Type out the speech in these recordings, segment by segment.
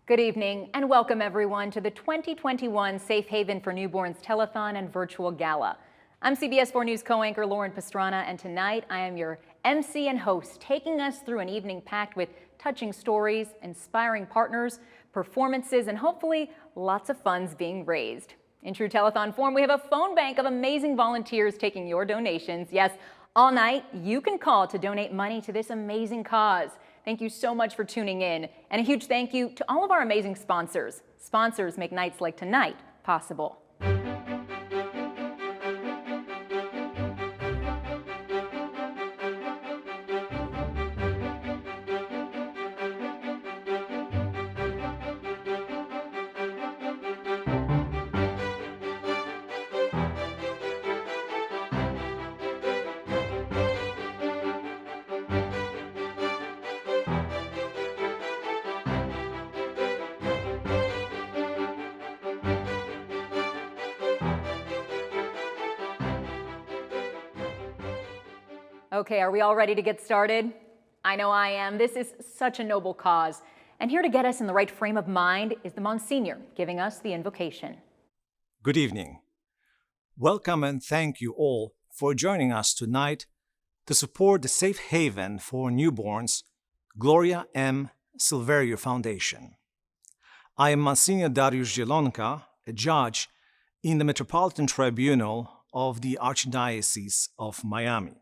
Good evening and welcome everyone to the 2021 Safe Haven for Newborns Telethon and Virtual Gala. I'm CBS 4 News co-anchor Lauren Pastrana, and tonight I am your MC and host, taking us through an evening packed with touching stories, inspiring partners, performances, and hopefully lots of funds being raised. In true telethon form, we have a phone bank of amazing volunteers taking your donations. Yes, all night you can call to donate money to this amazing cause. Thank you so much for tuning in, and a huge thank you to all of our amazing sponsors. Sponsors make nights like tonight possible. Okay, are we all ready to get started? I know I am. This is such a noble cause. And here to get us in the right frame of mind is the Monsignor giving us the invocation. Good evening. Welcome and thank you all for joining us tonight to support the Safe Haven for Newborns Gloria M. Silverio Foundation. I am Monsignor Dariusz Zielonka, a judge in the Metropolitan Tribunal of the Archdiocese of Miami.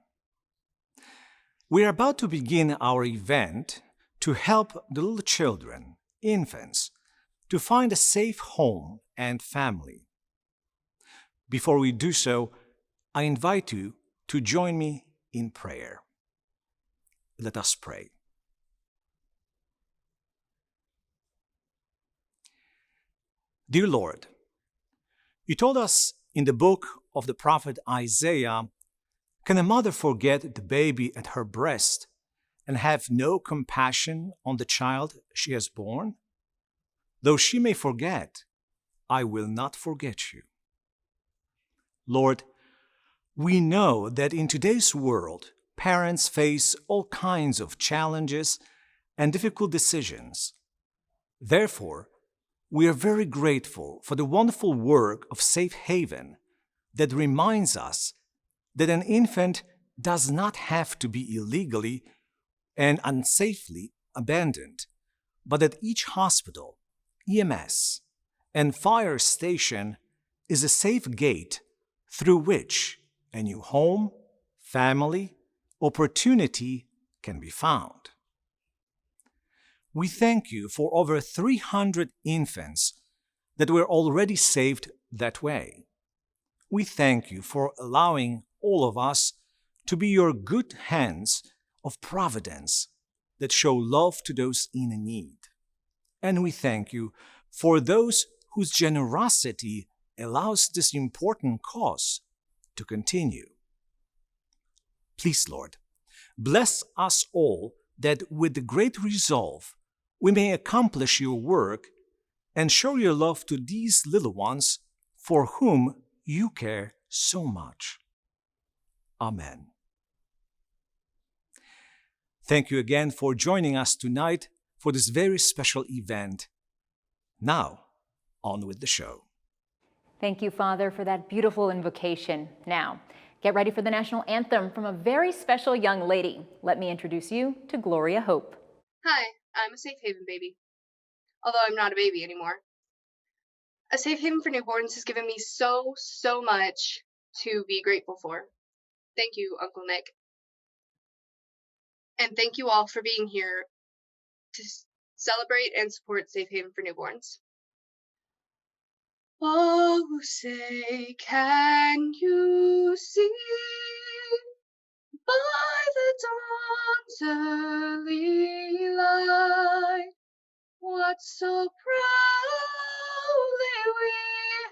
We are about to begin our event to help the little children, infants, to find a safe home and family. Before we do so, I invite you to join me in prayer. Let us pray. Dear Lord, you told us in the book of the prophet Isaiah, "Can a mother forget the baby at her breast and have no compassion on the child she has born? Though she may forget, I will not forget you." Lord, we know that in today's world, parents face all kinds of challenges and difficult decisions. Therefore, we are very grateful for the wonderful work of Safe Haven that reminds us that an infant does not have to be illegally and unsafely abandoned, but that each hospital, EMS, and fire station is a safe gate through which a new home, family, opportunity can be found. We thank you for over 300 infants that were already saved that way. We thank you for allowing all of us to be your good hands of providence that show love to those in need. And we thank you for those whose generosity allows this important cause to continue. Please, Lord, bless us all that with the great resolve we may accomplish your work and show your love to these little ones for whom you care so much. Amen. Thank you again for joining us tonight for this very special event. Now, on with the show. Thank you, Father, for that beautiful invocation. Now, get ready for the national anthem from a very special young lady. Let me introduce you to Gloria Hope. Hi, I'm a Safe Haven baby. Although I'm not a baby anymore. A Safe Haven for Newborns has given me so much to be grateful for. Thank you, Uncle Nick. And thank you all for being here to celebrate and support Safe Haven for Newborns. Oh, say, can you see by the dawn's early light what so proudly we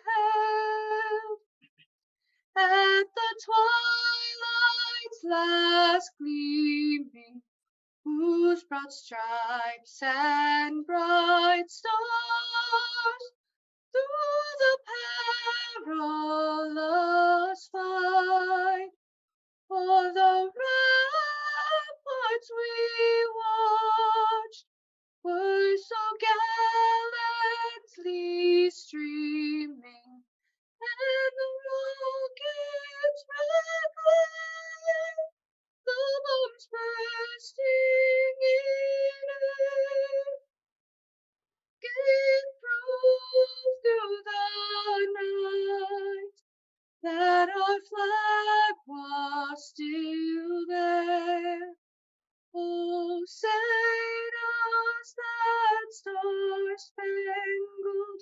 hailed at the twilight's last gleaming, whose broad stripes and bright stars through the perilous fight o'er the ramparts we watched were so sing us that star-spangled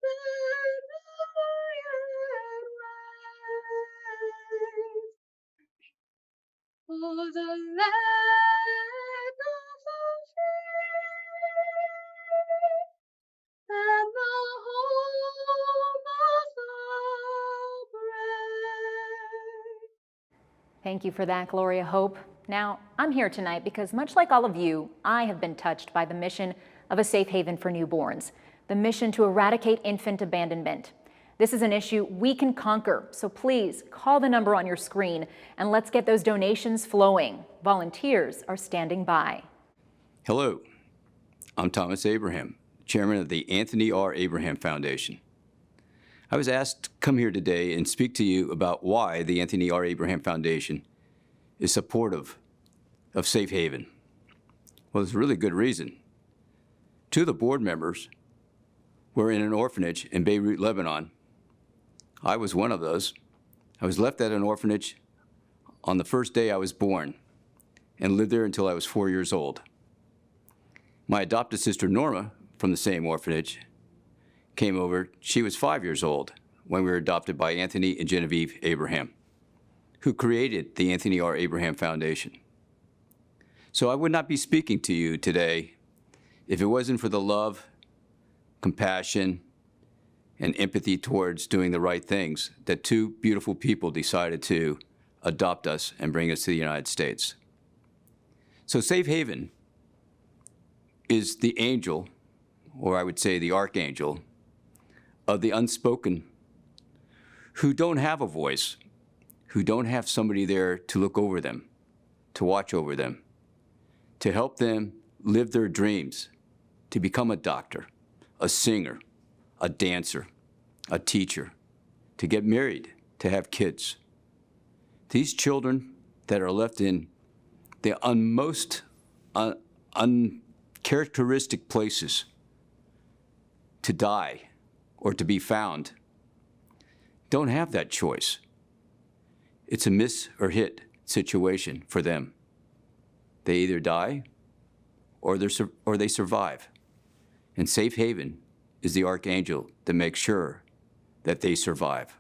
banner yet wave. For the land of the free and the home of the brave. Thank you for that, Gloria Hope. Now, I'm here tonight because, much like all of you, I have been touched by the mission of a safe haven for newborns, the mission to eradicate infant abandonment. This is an issue we can conquer, so please call the number on your screen and let's get those donations flowing. Volunteers are standing by. Hello, I'm Thomas Abraham, chairman of the Anthony R. Abraham Foundation. I was asked to come here today and speak to you about why the Anthony R. Abraham Foundation is supportive of Safe Haven. Well, there's a really good reason. Two of the board members were in an orphanage in Beirut, Lebanon. I was one of those. I was left at an orphanage on the first day I was born and lived there until I was 4 years old. My adopted sister Norma, from the same orphanage, came over. She was 5 years old when we were adopted by Anthony and Genevieve Abraham, who created the Anthony R. Abraham Foundation. So I would not be speaking to you today if it wasn't for the love, compassion, and empathy towards doing the right things that two beautiful people decided to adopt us and bring us to the United States. So Safe Haven is the angel, or I would say the archangel, of the unspoken, who don't have a voice, who don't have somebody there to look over them, to watch over them, to help them live their dreams, to become a doctor, a singer, a dancer, a teacher, to get married, to have kids. These children that are left in the most uncharacteristic places to die or to be found don't have that choice. It's a miss or hit situation for them. They either die or they survive. And Safe Haven is the archangel that makes sure that they survive.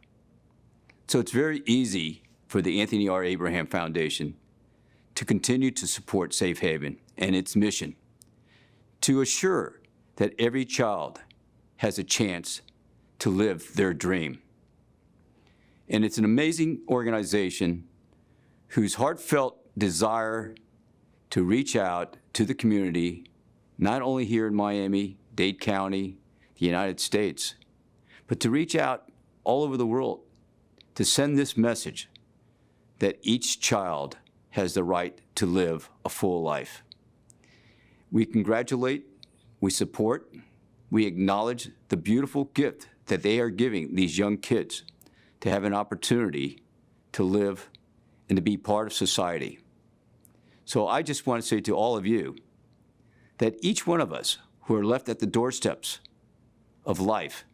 So it's very easy for the Anthony R. Abraham Foundation to continue to support Safe Haven and its mission to assure that every child has a chance to live their dream. And it's an amazing organization whose heartfelt desire to reach out to the community, not only here in Miami, Dade County, the United States, but to reach out all over the world to send this message that each child has the right to live a full life. We congratulate, we support, we acknowledge the beautiful gift that they are giving these young kids to have an opportunity to live and to be part of society. So I just want to say to all of you that each one of us who are left at the doorsteps of life,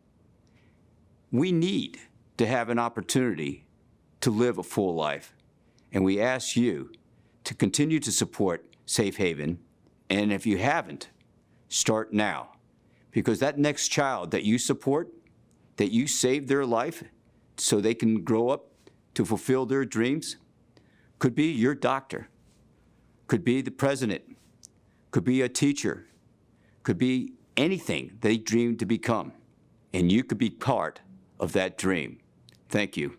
we need to have an opportunity to live a full life. And we ask you to continue to support Safe Haven. And if you haven't, start now. Because that next child that you support, that you save their life so they can grow up to fulfill their dreams, could be your doctor, could be the president, could be a teacher, could be anything they dream to become. And you could be part of that dream. Thank you.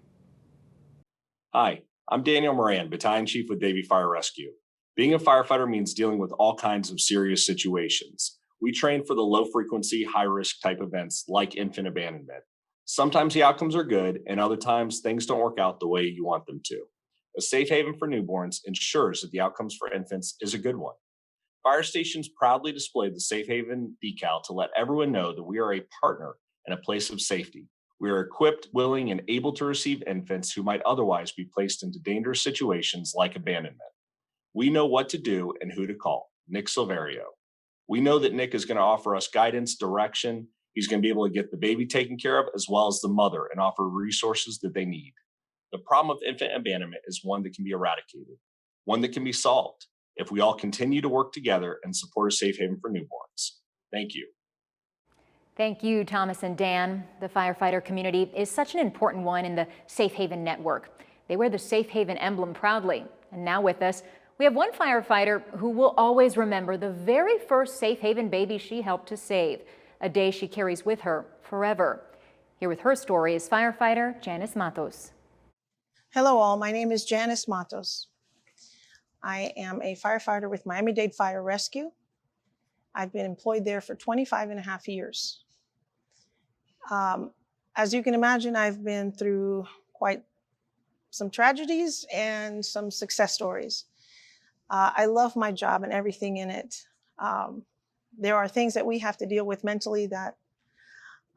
Hi, I'm Daniel Moran, Battalion Chief with Davie Fire Rescue. Being a firefighter means dealing with all kinds of serious situations. We train for the low-frequency, high-risk type events like infant abandonment. Sometimes the outcomes are good, and other times things don't work out the way you want them to. A Safe Haven for Newborns ensures that the outcomes for infants is a good one. Fire stations proudly display the Safe Haven decal to let everyone know that we are a partner and a place of safety. We are equipped, willing, and able to receive infants who might otherwise be placed into dangerous situations like abandonment. We know what to do and who to call. Nick Silverio. We know that Nick is going to offer us guidance, direction. He's going to be able to get the baby taken care of as well as the mother and offer resources that they need. The problem of infant abandonment is one that can be eradicated, one that can be solved. if we all continue to work together and support a safe haven for newborns. Thank you. Thank you, Thomas and Dan. The firefighter community is such an important one in the Safe Haven network. They wear the Safe Haven emblem proudly. And now with us, we have one firefighter who will always remember the very first Safe Haven baby she helped to save, a day she carries with her forever. Here with her story is firefighter Janice Matos. Hello all, my name is Janice Matos. I am a firefighter with Miami-Dade Fire Rescue. I've been employed there for 25 and a half years. As you can imagine, I've been through quite some tragedies and some success stories. I love my job and everything in it. There are things that we have to deal with mentally that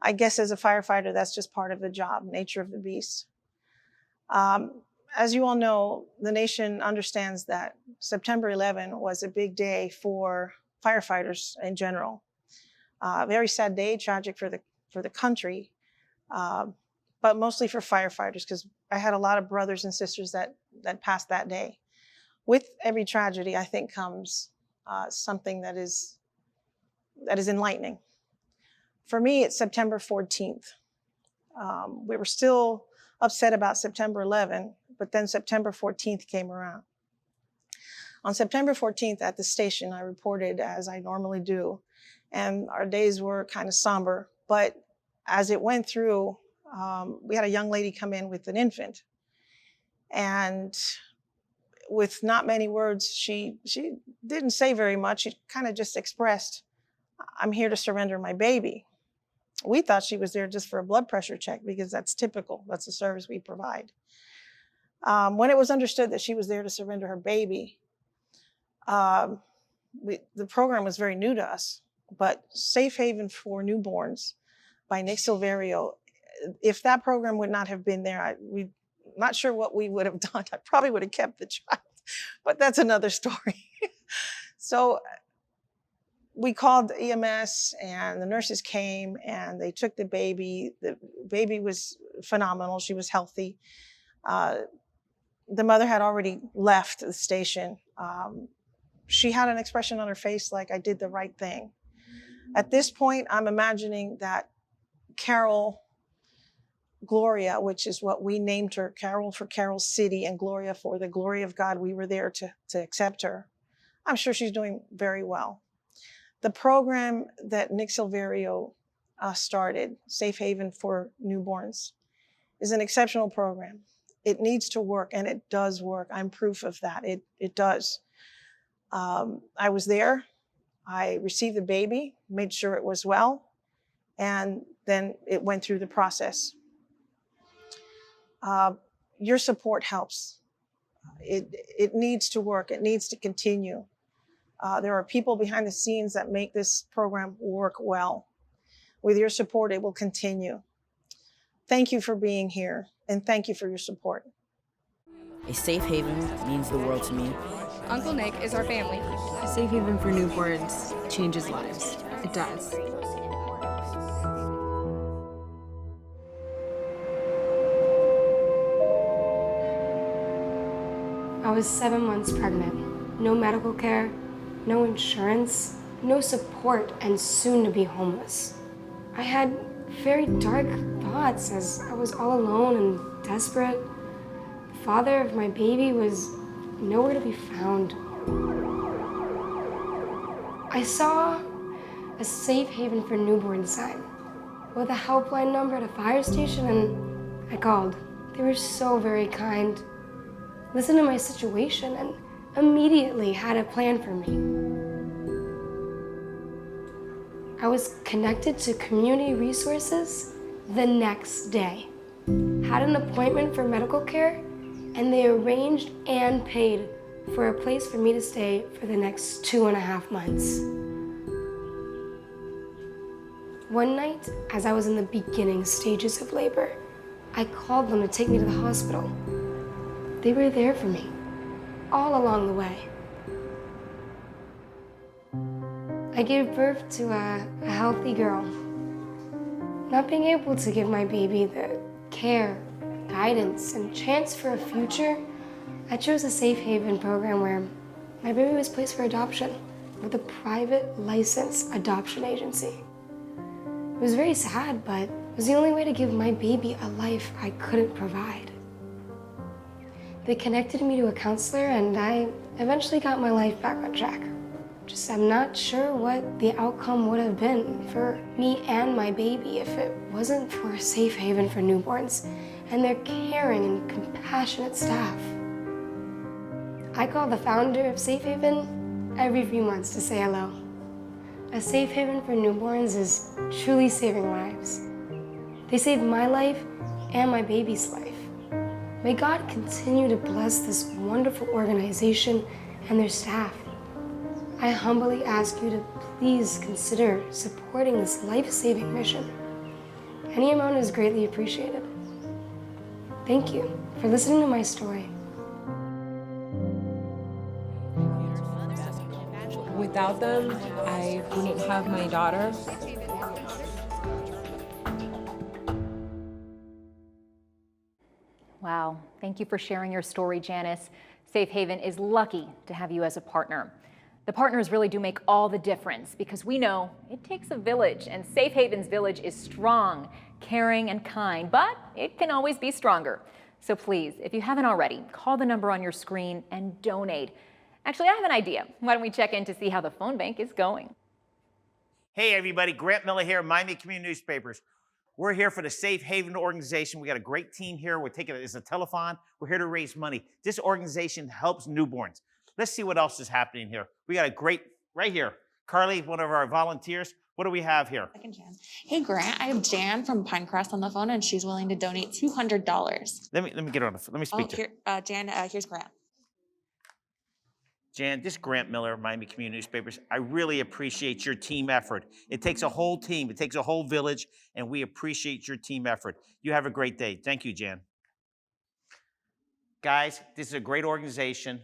I guess as a firefighter, that's just part of the job, nature of the beast. As you all know, the nation understands that September 11 was a big day for firefighters in general. Very sad day, tragic for the country, but mostly for firefighters, because I had a lot of brothers and sisters that passed that day. With every tragedy, I think comes something that is enlightening. For me, it's September 14th. We were still upset about September 11, but then September 14th came around. On September 14th at the station, I reported as I normally do, and our days were kind of somber, but as it went through, we had a young lady come in with an infant, and with not many words, she didn't say very much. She kind of just expressed, "I'm here to surrender my baby." We thought she was there just for a blood pressure check because that's typical. That's the service we provide. When it was understood that she was there to surrender her baby, the program was very new to us, but Safe Haven for Newborns by Nick Silverio, if that program would not have been there, we're not sure what we would have done. I probably would have kept the child, but that's another story. So we called EMS and the nurses came and they took the baby. The baby was phenomenal. She was healthy. The mother had already left the station. She had an expression on her face like, I did the right thing. At this point, I'm imagining that Carol Gloria, which is what we named her, Carol for Carol City and Gloria for the glory of God, we were there to accept her. I'm sure she's doing very well. The program that Nick Silverio started, Safe Haven for Newborns, is an exceptional program. It needs to work, and it does work. I'm proof of that. It does. I was there. I received the baby, made sure it was well, and then it went through the process. Your support helps. It needs to work. It needs to continue. There are people behind the scenes that make this program work well. With your support, it will continue. Thank you for being here, and thank you for your support. A safe haven means the world to me. Uncle Nick is our family. A safe haven for newborns changes lives. It does. I was 7 months pregnant. No medical care, no insurance, no support, and soon to be homeless. I had very dark thoughts as I was all alone and desperate. The father of my baby was nowhere to be found. I saw a Safe Haven for Newborn sign with a helpline number at a fire station, and I called. They were so very kind, listened to my situation, and immediately had a plan for me. I was connected to community resources the next day, had an appointment for medical care, and they arranged and paid for a place for me to stay for the next 2.5 months. One night, as I was in the beginning stages of labor, I called them to take me to the hospital. They were there for me, all along the way. I gave birth to a healthy girl. Not being able to give my baby the care, guidance, and chance for a future, I chose a Safe Haven program where My baby was placed for adoption with a private licensed adoption agency. It was very sad, but it was the only way to give my baby a life I couldn't provide. They connected me to a counselor, and I eventually got my life back on track. Just I'm not sure what the outcome would have been for me and my baby if it wasn't for a safe haven for newborns and their caring and compassionate staff. I call the founder of Safe Haven every few months to say hello. A safe haven for newborns is truly saving lives. They saved my life and my baby's life. May God continue to bless this wonderful organization and their staff. I humbly ask you to please consider supporting this life-saving mission. Any amount is greatly appreciated. Thank you for listening to my story. Without them, I wouldn't have my daughter. Wow, thank you for sharing your story, Janice. Safe Haven is lucky to have you as a partner. The partners really do make all the difference because we know it takes a village, and Safe Haven's village is strong, caring, and kind, but it can always be stronger. So please, if you haven't already, call the number on your screen and donate. Actually, I have an idea. Why don't we check in to see how the phone bank is going? Hey everybody, Grant Miller here, Miami Community Newspapers. We're here for the Safe Haven organization. We got a great team here. We're taking it as a telethon. We're here to raise money. This organization helps newborns. Let's see what else is happening here. We got a great, right here, Carly, one of our volunteers. What do we have here? Hey Grant, I have Jan from Pinecrest on the phone, and she's willing to donate $200. Let me get on the, let me speak to her. Jan, here's Grant. Jan, this is Grant Miller, Miami Community Newspapers. I really appreciate your team effort. It takes a whole team, it takes a whole village, and we appreciate your team effort. You have a great day. Thank you, Jan. Guys, this is a great organization.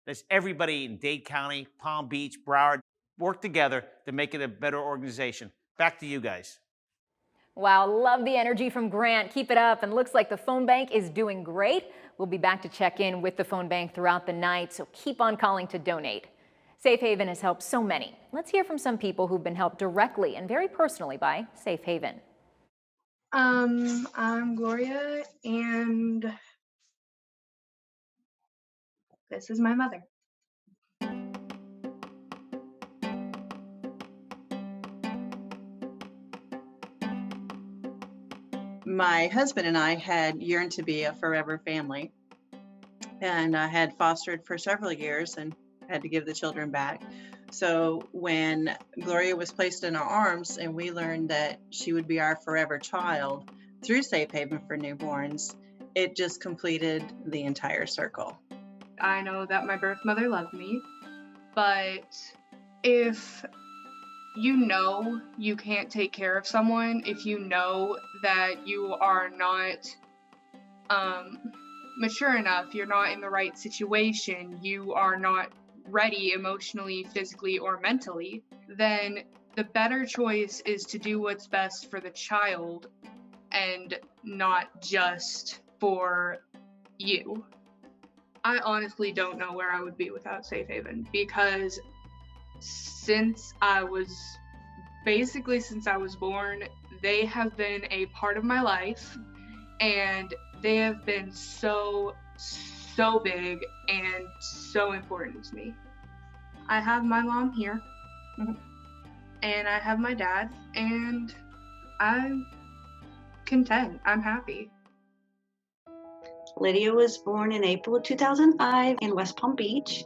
Let's everybody in Dade County, Palm Beach, Broward, work together to make it a better organization. Back to you guys. Wow, love the energy from Grant. Keep it up, and looks like the phone bank is doing great. We'll be back to check in with the phone bank throughout the night, so keep on calling to donate. Safe Haven has helped so many. Let's hear from some people who've been helped directly and very personally by Safe Haven. I'm Gloria, and this is my mother. My husband and I had yearned to be a forever family, and I had fostered for several years and had to give the children back. So when Gloria was placed in our arms and we learned that she would be our forever child through Safe Haven for Newborns, it just completed the entire circle. I know that my birth mother loved me, but if you know you can't take care of someone, if you know that you are not mature enough, you're not in the right situation, you are not ready emotionally, physically, or mentally, then the better choice is to do what's best for the child and not just for you. I honestly don't know where I would be without Safe Haven, because since I was born, they have been a part of my life, and they have been so big and so important to me. I have my mom here, and I have my dad, and I'm content. I'm happy. Lydia was born in April of 2005 in West Palm Beach.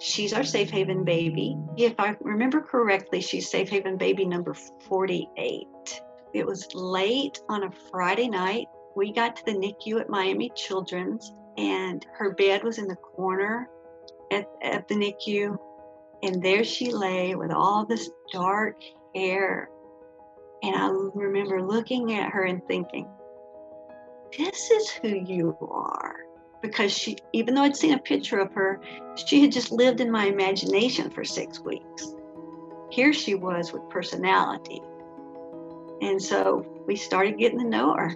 She's our Safe Haven baby. If I remember correctly, she's Safe Haven baby number 48. It was late on a Friday night. We got to the NICU at Miami Children's, and her bed was in the corner at the NICU. And there she lay with all this dark hair. And I remember looking at her and thinking, this is who you are. Because she, even though I'd seen a picture of her, she had just lived in my imagination for 6 weeks. Here she was with personality. And so we started getting to know her.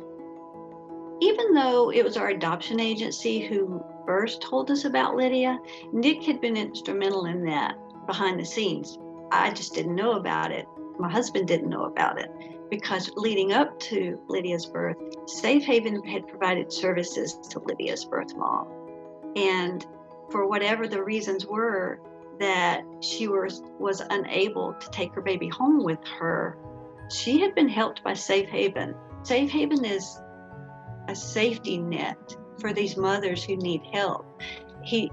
Even though it was our adoption agency who first told us about Lydia. Nick had been instrumental in that behind the scenes. I just didn't know about it. My husband didn't know about it because leading up to Lydia's birth, Safe Haven had provided services to Lydia's birth mom. And for whatever the reasons were that she was unable to take her baby home with her, she had been helped by Safe Haven. Safe Haven is a safety net for these mothers who need help. He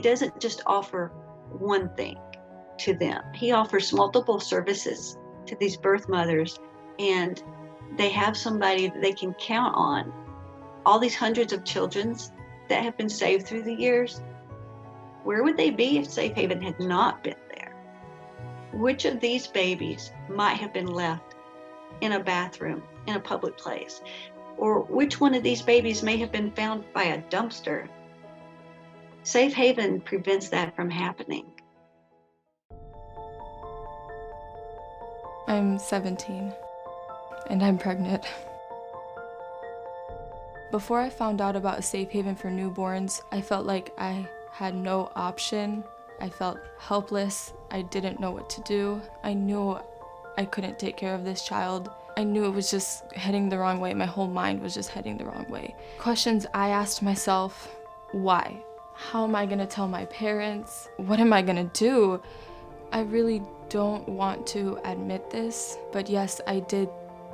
doesn't just offer one thing to them. He offers multiple services to these birth mothers, and they have somebody that they can count on. All these hundreds of children that have been saved through the years, where would they be if Safe Haven had not been there? Which of these babies might have been left in a bathroom, in a public place? Or which one of these babies may have been found by a dumpster? Safe Haven prevents that from happening. I'm 17, and I'm pregnant. Before I found out about a safe haven for newborns, I felt like I had no option. I felt helpless. I didn't know what to do. I knew I couldn't take care of this child. I knew it was just heading the wrong way. My whole mind was just heading the wrong way. Questions I asked myself: why? How am I gonna tell my parents? What am I gonna do? I really don't want to admit this, but yes, I did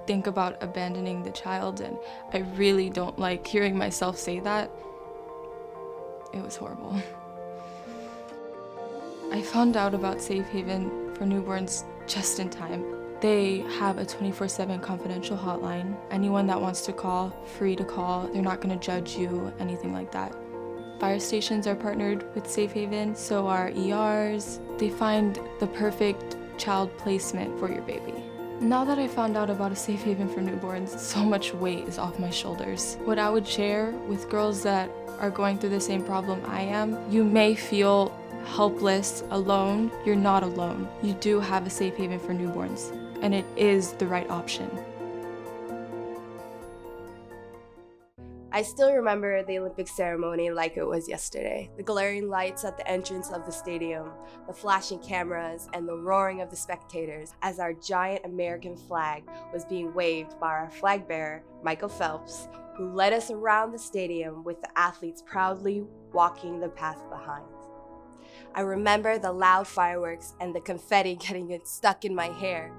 think about abandoning the child, and I really don't like hearing myself say that. It was horrible. I found out about Safe Haven for newborns just in time. They have a 24/7 confidential hotline. Anyone that wants to call, free to call. They're not gonna judge you, anything like that. Fire stations are partnered with Safe Haven, so are ERs. They find the perfect child placement for your baby. Now that I found out about a Safe Haven for newborns, so much weight is off my shoulders. What I would share with girls that are going through the same problem I am: you may feel helpless, alone. You're not alone. You do have a Safe Haven for newborns, and it is the right option. I still remember the Olympic ceremony like it was yesterday. The glaring lights at the entrance of the stadium, the flashing cameras, and the roaring of the spectators as our giant American flag was being waved by our flag bearer, Michael Phelps, who led us around the stadium with the athletes proudly walking the path behind. I remember the loud fireworks and the confetti getting stuck in my hair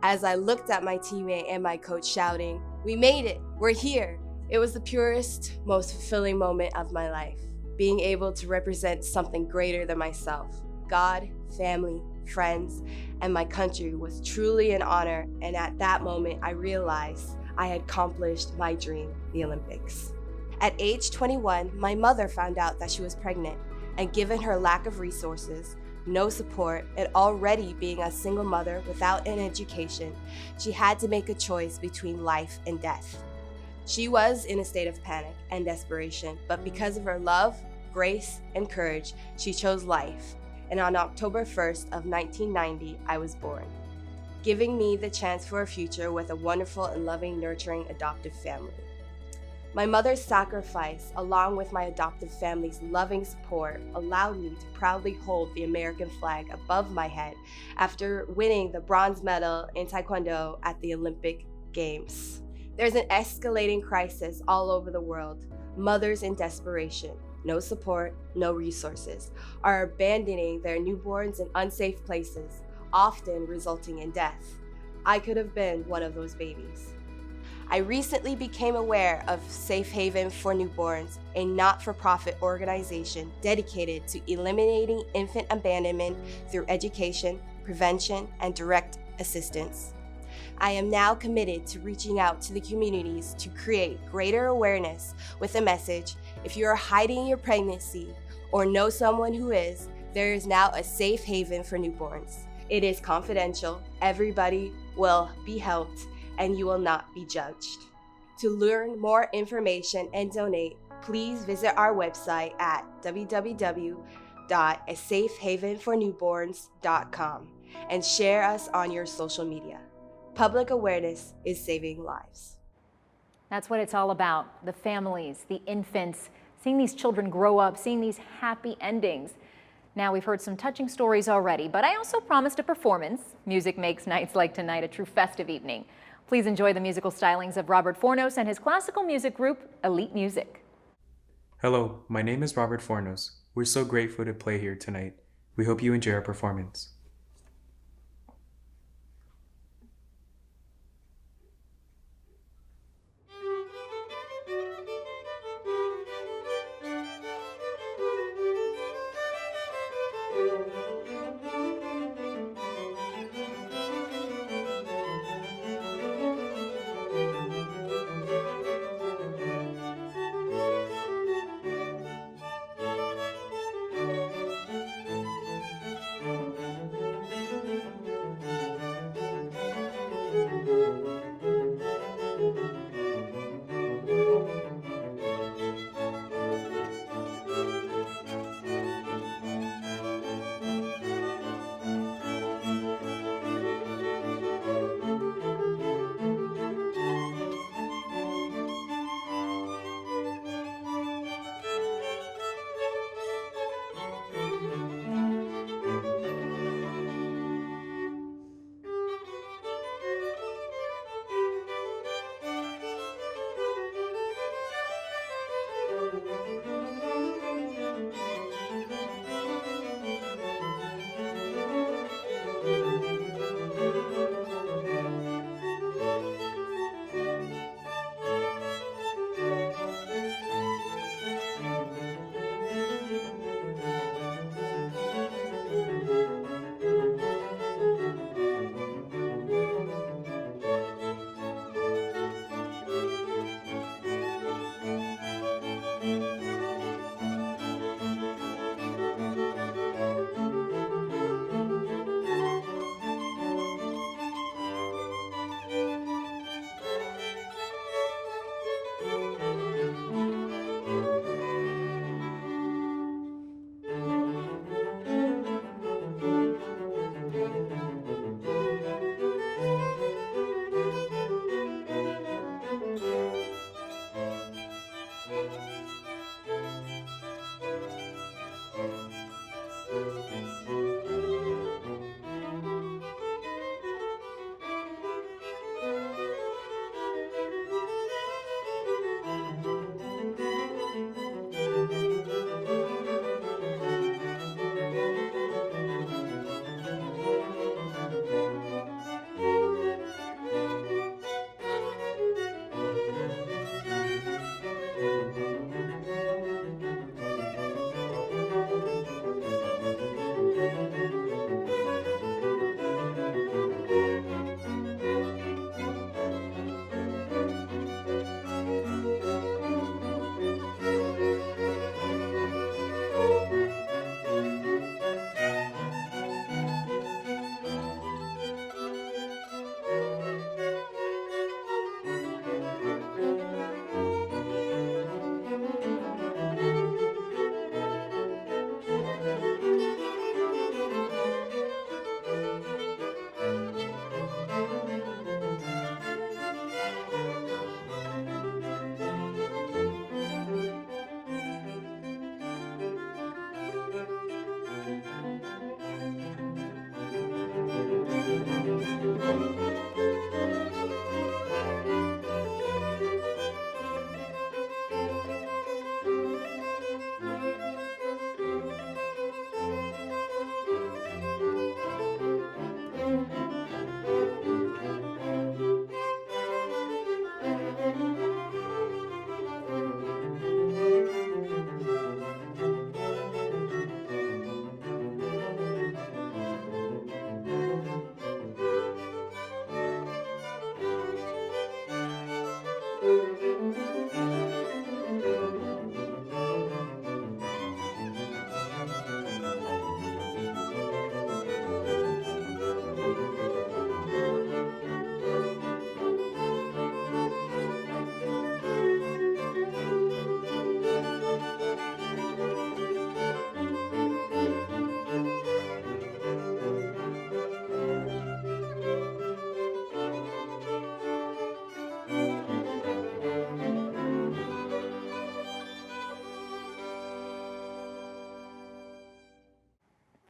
as I looked at my teammate and my coach shouting, "We made it, we're here." It was the purest, most fulfilling moment of my life, being able to represent something greater than myself. God, family, friends, and my country was truly an honor, and at that moment I realized I had accomplished my dream, the Olympics. At age 21, my mother found out that she was pregnant, and given her lack of resources, no support, and already being a single mother without an education, she had to make a choice between life and death. She was in a state of panic and desperation, but because of her love, grace, and courage, she chose life. And on October 1st of 1990, I was born, giving me the chance for a future with a wonderful and loving, nurturing adoptive family. My mother's sacrifice, along with my adoptive family's loving support, allowed me to proudly hold the American flag above my head after winning the bronze medal in Taekwondo at the Olympic Games. There's an escalating crisis all over the world. Mothers in desperation, no support, no resources, are abandoning their newborns in unsafe places, often resulting in death. I could have been one of those babies. I recently became aware of Safe Haven for Newborns, a not-for-profit organization dedicated to eliminating infant abandonment through education, prevention, and direct assistance. I am now committed to reaching out to the communities to create greater awareness with a message: if you are hiding your pregnancy or know someone who is, there is now a Safe Haven for newborns. It is confidential, everybody will be helped, and you will not be judged. To learn more information and donate, please visit our website at www.asafehavenfornewborns.com and share us on your social media. Public awareness is saving lives. That's what it's all about. The families, the infants. seeing these children grow up, seeing these happy endings. Now, we've heard some touching stories already, but I also promised a performance. Music makes nights like tonight a true festive evening. Please enjoy the musical stylings of Robert Fornos and his classical music group, Elite Music. Hello, my name is Robert Fornos. We're so grateful to play here tonight. We hope you enjoy our performance.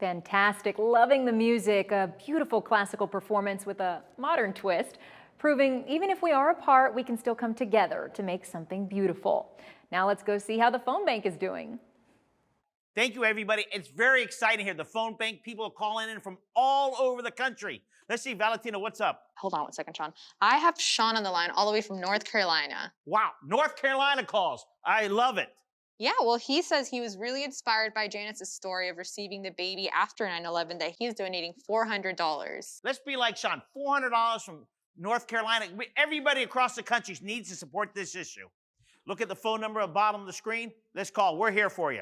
Fantastic. Loving the music, a beautiful classical performance with a modern twist, proving even if we are apart, we can still come together to make something beautiful. Now let's go see how the phone bank is doing. Thank you, everybody. It's very exciting here. The phone bank, people are calling in from all over the country. Let's see, Valentina, what's up? Hold on one second, Sean. I have Sean on the line all the way from North Carolina. Wow, North Carolina calls. I love it. Yeah, well, he says he was really inspired by Janice's story of receiving the baby after 9/11, that he's donating $400. Let's be like Sean, $400 from North Carolina. Everybody across the country needs to support this issue. Look at the phone number at the bottom of the screen. Let's call. We're here for you.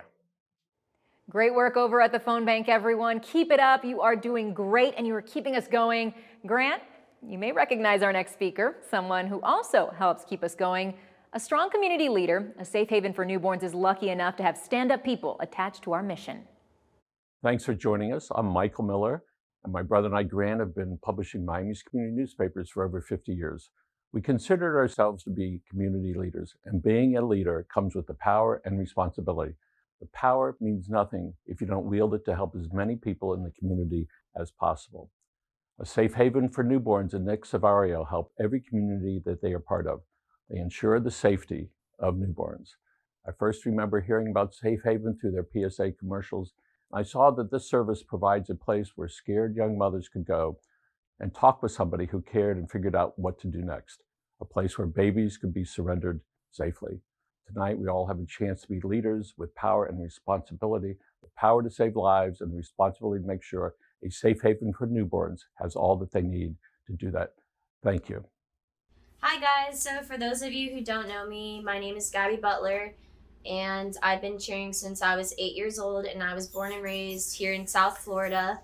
Great work over at the phone bank, everyone. Keep it up. You are doing great, and you are keeping us going. Grant, you may recognize our next speaker, someone who also helps keep us going. A strong community leader, a safe haven for newborns is lucky enough to have stand-up people attached to our mission. Thanks for joining us. I'm Michael Miller, and my brother and I, Grant, have been publishing Miami's community newspapers for over 50 years. We considered ourselves to be community leaders, and being a leader comes with the power and responsibility. The power means nothing if you don't wield it to help as many people in the community as possible. A safe haven for newborns and Nick Savario help every community that they are part of. They ensure the safety of newborns. I first remember hearing about Safe Haven through their PSA commercials. I saw that this service provides a place where scared young mothers could go and talk with somebody who cared and figured out what to do next. A place where babies could be surrendered safely. Tonight, we all have a chance to be leaders with power and responsibility, the power to save lives and the responsibility to make sure a safe haven for newborns has all that they need to do that. Thank you. Hi guys, so for those of you who don't know me, my name is Gabby Butler, and I've been cheering since I was 8 years old, and I was born and raised here in South Florida.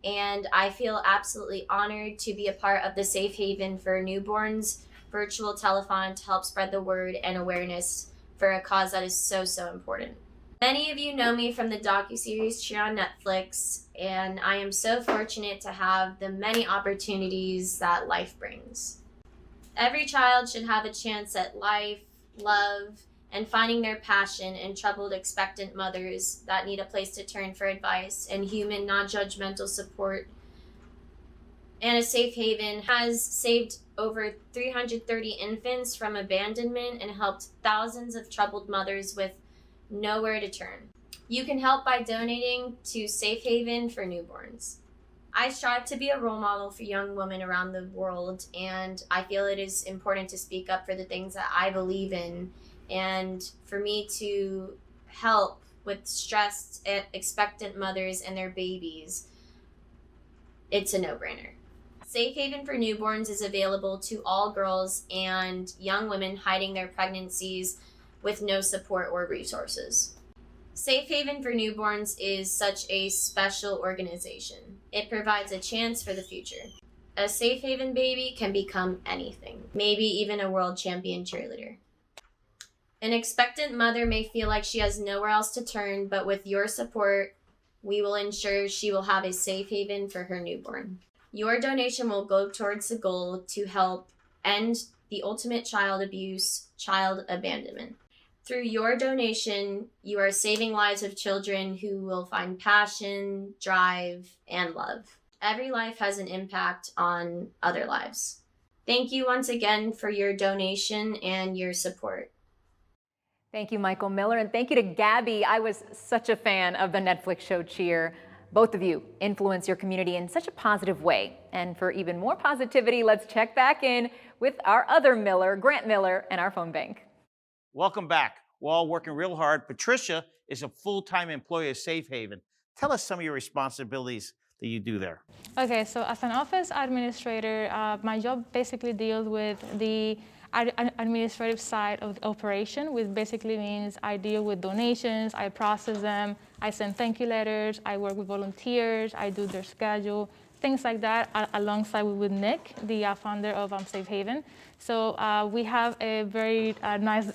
And I feel absolutely honored to be a part of the Safe Haven for Newborns virtual telethon to help spread the word and awareness for a cause that is so, so important. Many of you know me from the docuseries Cheer on Netflix, and I am so fortunate to have the many opportunities that life brings. Every child should have a chance at life, love, and finding their passion in troubled expectant mothers that need a place to turn for advice and human, non-judgmental support. And a safe haven has saved over 330 infants from abandonment and helped thousands of troubled mothers with nowhere to turn. You can help by donating to Safe Haven for Newborns. I strive to be a role model for young women around the world, and I feel it is important to speak up for the things that I believe in, and for me to help with stressed, expectant mothers and their babies. It's a no-brainer. Safe Haven for Newborns is available to all girls and young women hiding their pregnancies with no support or resources. Safe Haven for Newborns is such a special organization. It provides a chance for the future. A Safe Haven baby can become anything, maybe even a world champion cheerleader. An expectant mother may feel like she has nowhere else to turn, but with your support, we will ensure she will have a safe haven for her newborn. Your donation will go towards the goal to help end the ultimate child abuse, child abandonment. Through your donation, you are saving lives of children who will find passion, drive, and love. Every life has an impact on other lives. Thank you once again for your donation and your support. Thank you, Michael Miller, and thank you to Gabby. I was such a fan of the Netflix show Cheer. Both of you influence your community in such a positive way. And for even more positivity, let's check back in with our other Miller, Grant Miller, and our phone bank. Welcome back. We're all working real hard. Patricia is a full-time employee of Safe Haven. Tell us some of your responsibilities that you do there. Okay, so as an office administrator, my job basically deals with the administrative side of the operation, which basically means I deal with donations, I process them, I send thank you letters, I work with volunteers, I do their schedule, things like that, alongside with Nick, the founder of Safe Haven. So we have a very nice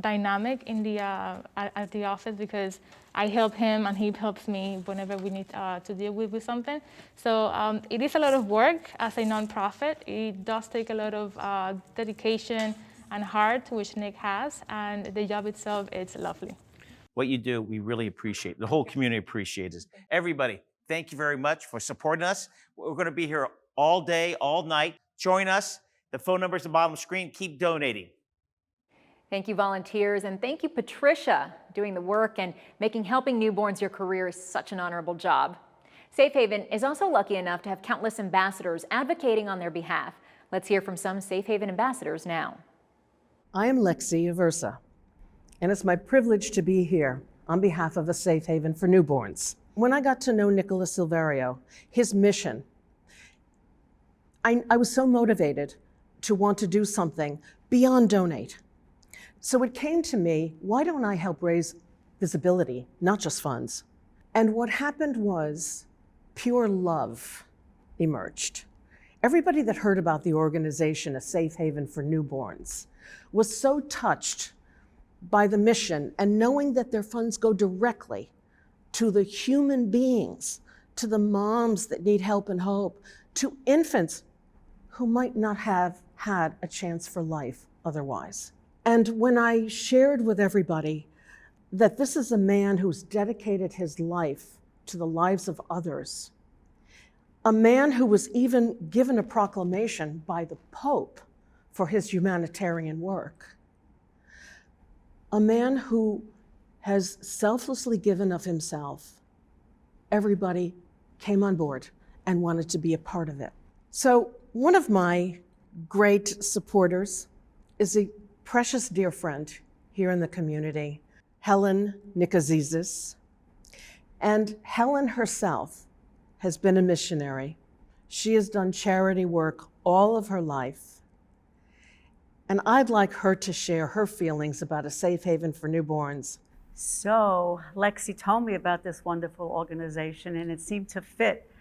dynamic in the at the office, because I help him and he helps me whenever we need to deal with something. So it is a lot of work as a nonprofit. It does take a lot of dedication and heart, which Nick has, and the job itself, it's lovely. What you do, we really appreciate. The whole community appreciates it. Everybody, thank you very much for supporting us. We're going to be here all day, all night. Join us. The phone number is at the bottom of the screen. Keep donating. Thank you, volunteers, and thank you, Patricia, doing the work and making helping newborns your career is such an honorable job. Safe Haven is also lucky enough to have countless ambassadors advocating on their behalf. Let's hear from some Safe Haven ambassadors now. I am Lexi Aversa, and it's my privilege to be here on behalf of a Safe Haven for Newborns. When I got to know Nicholas Silverio, his mission, I was so motivated to want to do something beyond donate. So it came to me, why don't I help raise visibility, not just funds? And what happened was pure love emerged. Everybody that heard about the organization, A Safe Haven for Newborns, was so touched by the mission and knowing that their funds go directly to the human beings, to the moms that need help and hope, to infants who might not have had a chance for life otherwise. And when I shared with everybody that this is a man who's dedicated his life to the lives of others, a man who was even given a proclamation by the Pope for his humanitarian work, a man who has selflessly given of himself, everybody came on board and wanted to be a part of it. So one of my great supporters is a precious dear friend here in the community, Helen Nikazizis. And Helen herself has been a missionary. She has done charity work all of her life. And I'd like her to share her feelings about A Safe Haven for Newborns. So Lexi told me about this wonderful organization and it seemed to fit.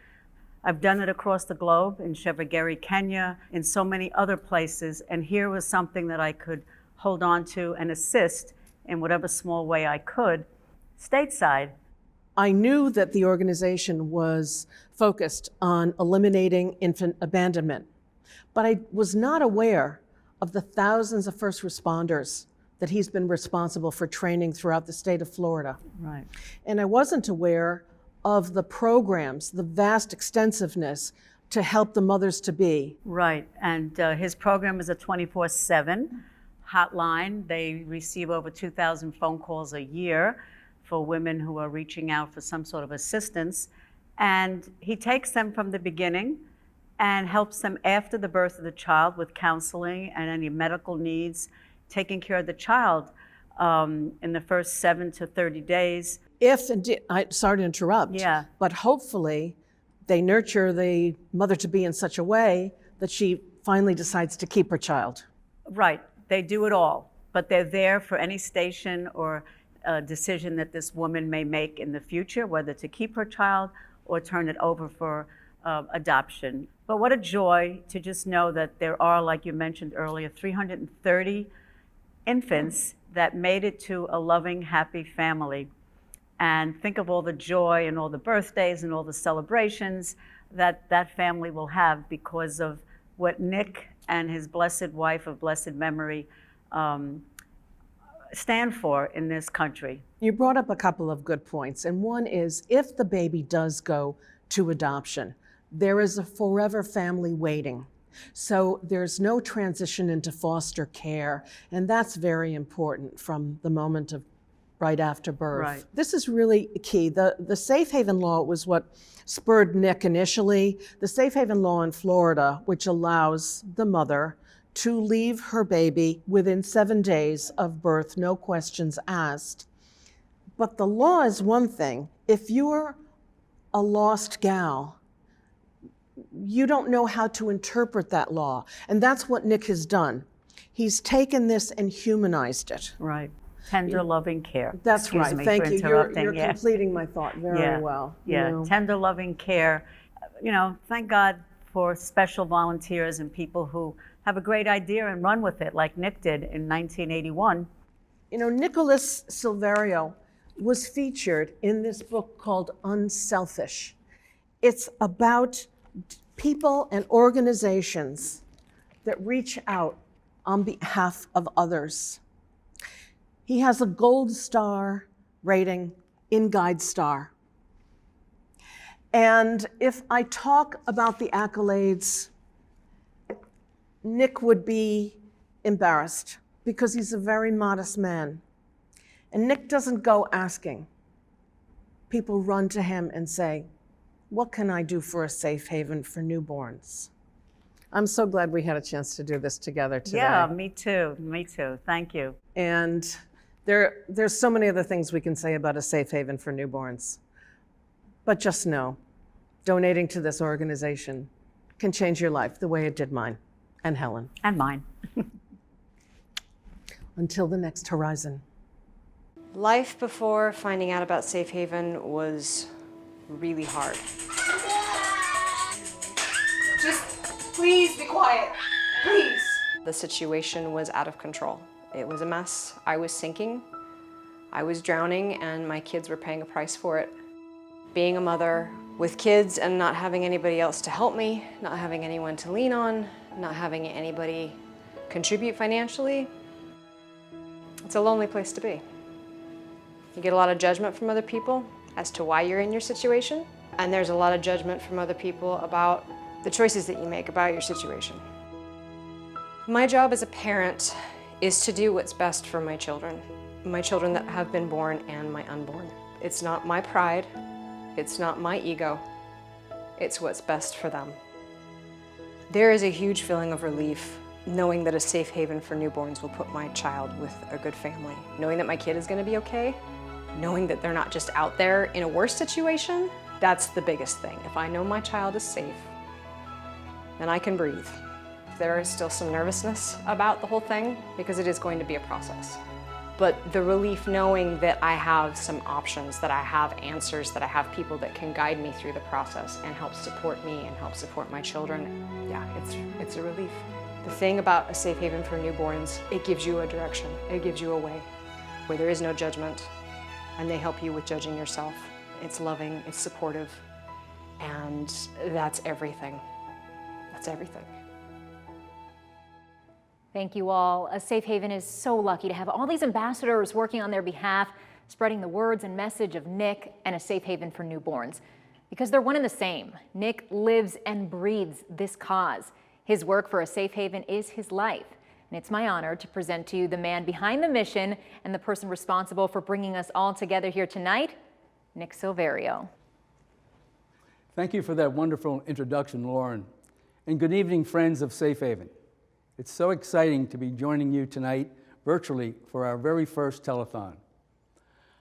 I've done it across the globe in Shepherd, Kenya, in so many other places, and here was something that I could hold on to and assist in whatever small way I could, stateside. I knew that the organization was focused on eliminating infant abandonment, but I was not aware of the thousands of first responders that he's been responsible for training throughout the state of Florida. Right. And I wasn't aware of the programs, the vast extensiveness to help the mothers-to-be. Right, and his program is a 24/7 hotline. They receive over 2,000 phone calls a year for women who are reaching out for some sort of assistance. And he takes them from the beginning and helps them after the birth of the child with counseling and any medical needs, taking care of the child in the first 7 to 30 days. If, indeed, sorry to interrupt, yeah, but hopefully they nurture the mother-to-be in such a way that she finally decides to keep her child. Right, they do it all, but they're there for any station or decision that this woman may make in the future, whether to keep her child or turn it over for adoption. But what a joy to just know that there are, like you mentioned earlier, 330 infants that made it to a loving, happy family. And think of all the joy and all the birthdays and all the celebrations that that family will have because of what Nick and his blessed wife of blessed memory stand for in this country. You brought up a couple of good points, and one is if the baby does go to adoption, there is a forever family waiting. So there's no transition into foster care, and that's very important from the moment of right after birth. Right. This is really key. The Safe Haven law was what spurred Nick initially. The Safe Haven law in Florida, which allows the mother to leave her baby within 7 days of birth, no questions asked. But the law is one thing. If you're a lost gal, you don't know how to interpret that law. And that's what Nick has done. He's taken this and humanized it. Right. Tender, loving care. That's Excuse right. me Thank for you. interrupting. You're completing my thought very well. Yeah, You know. tender, loving care. You know, thank God for special volunteers and people who have a great idea and run with it, like Nick did in 1981. You know, Nicholas Silverio was featured in this book called Unselfish. It's about people and organizations that reach out on behalf of others. He has a gold star rating in GuideStar. And if I talk about the accolades, Nick would be embarrassed because he's a very modest man. And Nick doesn't go asking. People run to him and say, what can I do for a safe haven for newborns? I'm so glad we had a chance to do this together today. Yeah, me too. Me too. Thank you. And there's so many other things we can say about a safe haven for newborns. But just know, donating to this organization can change your life the way it did mine and Helen. And mine. Until the next horizon. Life before finding out about Safe Haven was really hard. Just please be quiet, please. The situation was out of control. It was a mess. I was sinking, I was drowning, and my kids were paying a price for it. Being a mother with kids and not having anybody else to help me, not having anyone to lean on, not having anybody contribute financially, it's a lonely place to be. You get a lot of judgment from other people as to why you're in your situation, and there's a lot of judgment from other people about the choices that you make about your situation. My job as a parent is to do what's best for my children that have been born and my unborn. It's not my pride, it's not my ego, it's what's best for them. There is a huge feeling of relief knowing that a safe haven for newborns will put my child with a good family, knowing that my kid is going to be okay, knowing that they're not just out there in a worse situation. That's the biggest thing. If I know my child is safe, then I can breathe. There is still some nervousness about the whole thing because it is going to be a process. But the relief knowing that I have some options, that I have answers, that I have people that can guide me through the process and help support me and help support my children, yeah, it's a relief. The thing about a safe haven for newborns, it gives you a direction, it gives you a way where there is no judgment, and they help you with judging yourself. It's loving, it's supportive, and that's everything. That's everything. Thank you all. A Safe Haven is so lucky to have all these ambassadors working on their behalf, spreading the words and message of Nick and a Safe Haven for newborns. Because they're one and the same. Nick lives and breathes this cause. His work for a safe haven is his life. And it's my honor to present to you the man behind the mission and the person responsible for bringing us all together here tonight, Nick Silverio. Thank you for that wonderful introduction, Lauren. And good evening, friends of Safe Haven. It's so exciting to be joining you tonight virtually for our very first telethon.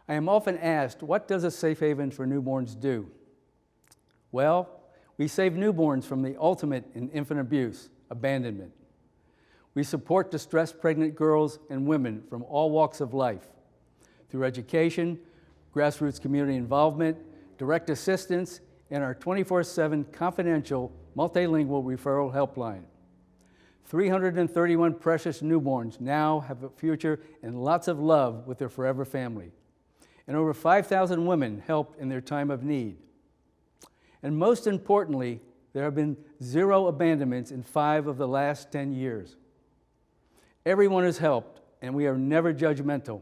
I am often asked, what does a Safe Haven for newborns do? Well, we save newborns from the ultimate in infant abuse, abandonment. We support distressed pregnant girls and women from all walks of life through education, grassroots community involvement, direct assistance, and our 24/7 confidential multilingual referral helpline. 331 precious newborns now have a future and lots of love with their forever family. And over 5,000 women helped in their time of need. And most importantly, there have been 0 abandonments in 5 of the last 10 years. Everyone is helped, and we are never judgmental,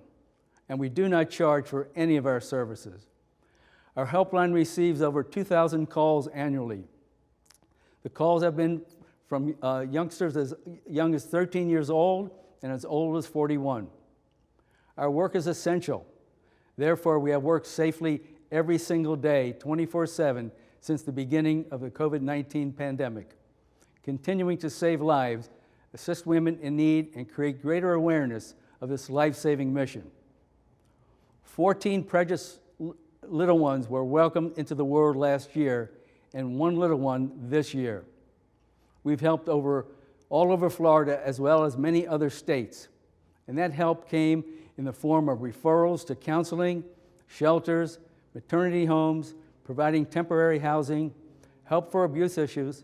and we do not charge for any of our services. Our helpline receives over 2,000 calls annually. The calls have been from youngsters as young as 13 years old and as old as 41. Our work is essential. Therefore, we have worked safely every single day, 24/7, since the beginning of the COVID-19 pandemic, continuing to save lives, assist women in need, and create greater awareness of this life-saving mission. 14 precious little ones were welcomed into the world last year, and 1 little one this year. We've helped all over Florida as well as many other states, and that help came in the form of referrals to counseling, shelters, maternity homes, providing temporary housing, help for abuse issues,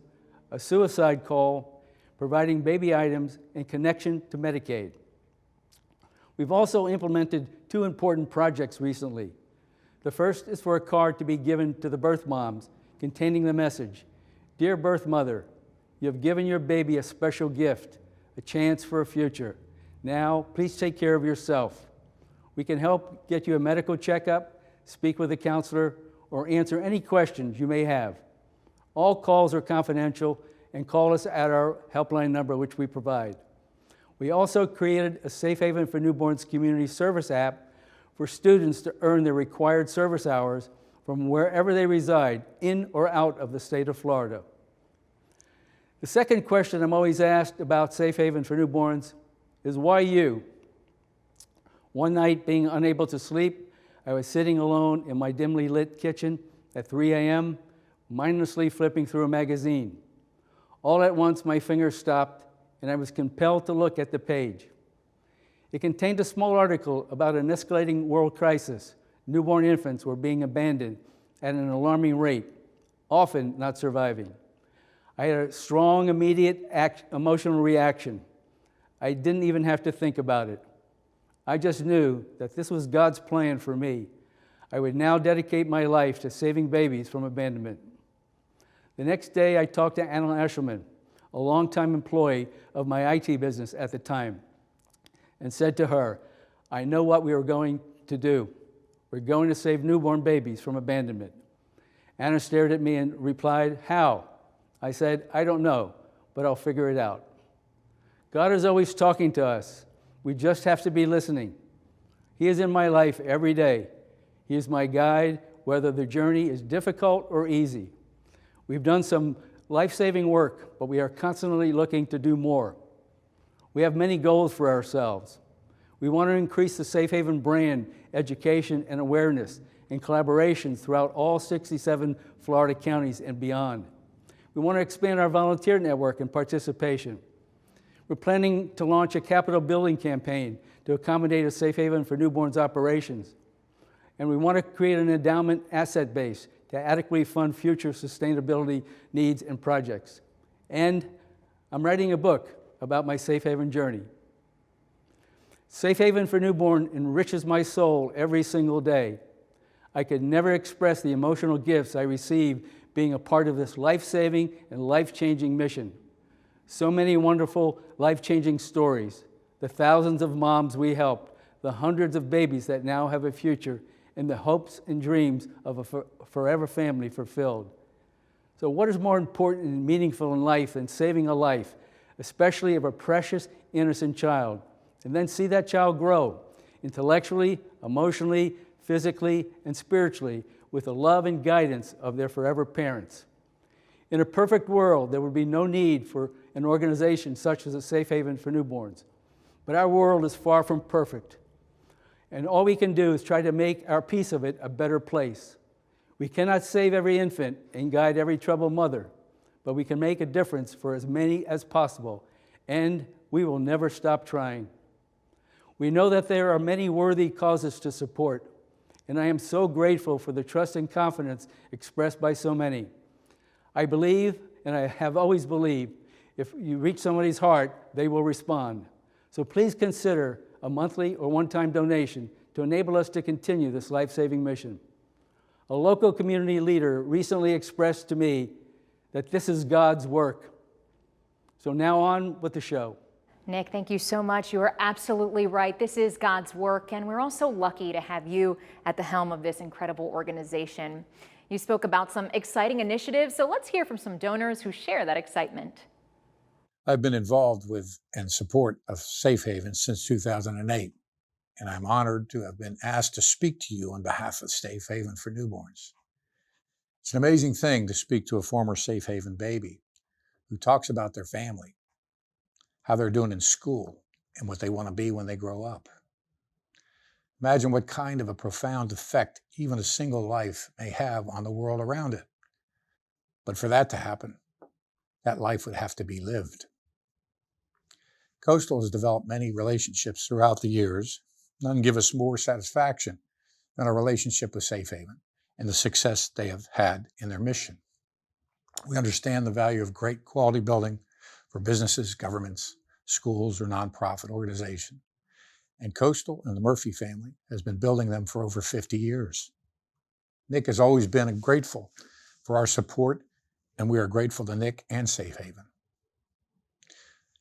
a suicide call, providing baby items, and connection to Medicaid. We've also implemented 2 important projects recently. The first is for a card to be given to the birth moms containing the message, "Dear birth mother, you have given your baby a special gift, a chance for a future. Now, please take care of yourself. We can help get you a medical checkup, speak with a counselor, or answer any questions you may have. All calls are confidential, and call us at our helpline number, which we provide. We also created a Safe Haven for Newborns community service app for students to earn their required service hours from wherever they reside, in or out of the state of Florida. The second question I'm always asked about Safe Haven for Newborns is, why you? One night, being unable to sleep, I was sitting alone in my dimly lit kitchen at 3 a.m., mindlessly flipping through a magazine. All at once, my fingers stopped, and I was compelled to look at the page. It contained a small article about an escalating world crisis. Newborn infants were being abandoned at an alarming rate, often not surviving. I had a strong, immediate emotional reaction. I didn't even have to think about it. I just knew that this was God's plan for me. I would now dedicate my life to saving babies from abandonment. The next day, I talked to Anna Eshelman, a longtime employee of my IT business at the time, and said to her, I know what we are going to do. We're going to save newborn babies from abandonment. Anna stared at me and replied, how? I said, I don't know, but I'll figure it out. God is always talking to us. We just have to be listening. He is in my life every day. He is my guide, whether the journey is difficult or easy. We've done some life-saving work, but we are constantly looking to do more. We have many goals for ourselves. We want to increase the Safe Haven brand, education, and awareness and collaborations throughout all 67 Florida counties and beyond. We want to expand our volunteer network and participation. We're planning to launch a Capitol building campaign to accommodate a Safe Haven for Newborns operations. And we want to create an endowment asset base to adequately fund future sustainability needs and projects. And I'm writing a book about my Safe Haven journey. Safe Haven for Newborn enriches my soul every single day. I could never express the emotional gifts I receive being a part of this life-saving and life-changing mission. So many wonderful, life-changing stories, the thousands of moms we helped, the hundreds of babies that now have a future, and the hopes and dreams of a forever family fulfilled. So what is more important and meaningful in life than saving a life, especially of a precious, innocent child, and then see that child grow intellectually, emotionally, physically, and spiritually with the love and guidance of their forever parents. In a perfect world, there would be no need for an organization such as a Safe Haven for Newborns. But our world is far from perfect. And all we can do is try to make our piece of it a better place. We cannot save every infant and guide every troubled mother, but we can make a difference for as many as possible, and we will never stop trying. We know that there are many worthy causes to support, and I am so grateful for the trust and confidence expressed by so many. I believe, and I have always believed, if you reach somebody's heart, they will respond. So please consider a monthly or one-time donation to enable us to continue this life-saving mission. A local community leader recently expressed to me that this is God's work. So now on with the show. Nick, thank you so much. You are absolutely right. This is God's work, and we're also lucky to have you at the helm of this incredible organization. You spoke about some exciting initiatives, so let's hear from some donors who share that excitement. I've been involved with and support of Safe Haven since 2008, and I'm honored to have been asked to speak to you on behalf of Safe Haven for Newborns. It's an amazing thing to speak to a former Safe Haven baby who talks about their family, how they're doing in school, and what they want to be when they grow up. Imagine what kind of a profound effect even a single life may have on the world around it. But for that to happen, that life would have to be lived. Coastal has developed many relationships throughout the years. None give us more satisfaction than our relationship with Safe Haven and the success they have had in their mission. We understand the value of great quality building for businesses, governments, schools, or nonprofit organizations. And Coastal and the Murphy family has been building them for over 50 years. Nick has always been grateful for our support, and we are grateful to Nick and Safe Haven.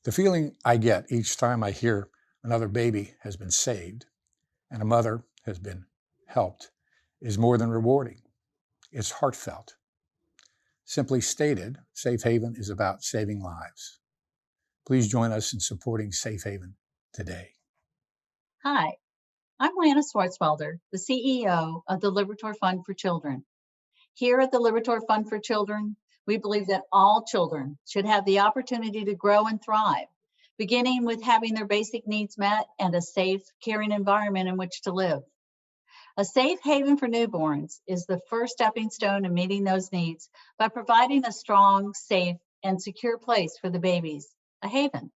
The feeling I get each time I hear another baby has been saved and a mother has been helped is more than rewarding. It's heartfelt. Simply stated, Safe Haven is about saving lives. Please join us in supporting Safe Haven today. Hi, I'm Lana Swartzwelder, the CEO of the Libertor Fund for Children. Here at the Libertor Fund for Children, we believe that all children should have the opportunity to grow and thrive, beginning with having their basic needs met and a safe, caring environment in which to live. A safe haven for newborns is the first stepping stone in meeting those needs by providing a strong, safe, and secure place for the babies, a haven.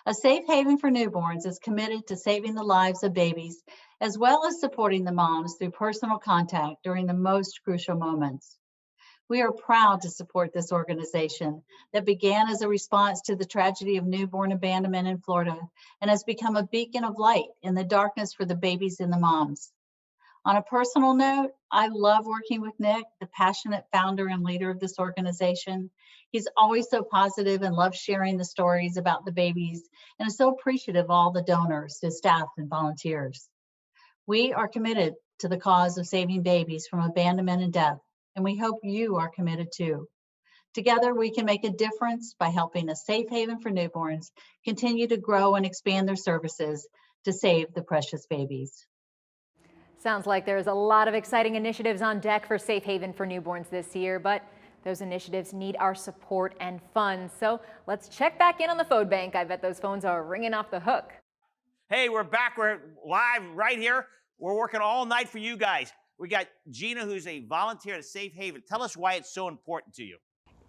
A safe haven for newborns is committed to saving the lives of babies, as well as supporting the moms through personal contact during the most crucial moments. We are proud to support this organization that began as a response to the tragedy of newborn abandonment in Florida and has become a beacon of light in the darkness for the babies and the moms. On a personal note, I love working with Nick, the passionate founder and leader of this organization. He's always so positive and loves sharing the stories about the babies and is so appreciative of all the donors, his staff, and volunteers. We are committed to the cause of saving babies from abandonment and death, and we hope you are committed too. Together, we can make a difference by helping a safe haven for newborns continue to grow and expand their services to save the precious babies. Sounds like there's a lot of exciting initiatives on deck for Safe Haven for newborns this year, but those initiatives need our support and funds. So let's check back in on the phone bank. I bet those phones are ringing off the hook. Hey, we're back. We're live right here. We're working all night for you guys. We got Gina, who's a volunteer at Safe Haven. Tell us why it's so important to you.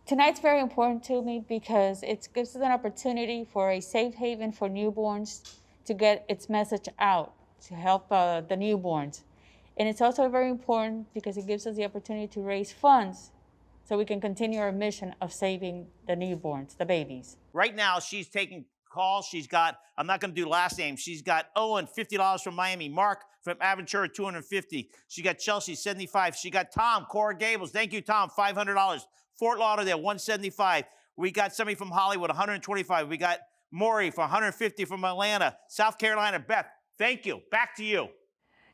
Tonight's very important to me because it gives us an opportunity for a safe haven for newborns to get its message out, to help the newborns. And it's also very important because it gives us the opportunity to raise funds so we can continue our mission of saving the newborns, the babies. Right now, she's taking calls. She's got, I'm not going to do last names. She's got Owen, $50 from Miami. Mark from Aventura, $250. She got Chelsea, $75. She got Tom, Coral Gables. Thank you, Tom, $500. Fort Lauderdale, $175. We got somebody from Hollywood, $125. We got Maury for $150 from Atlanta. South Carolina, Beth, thank you. Back to you.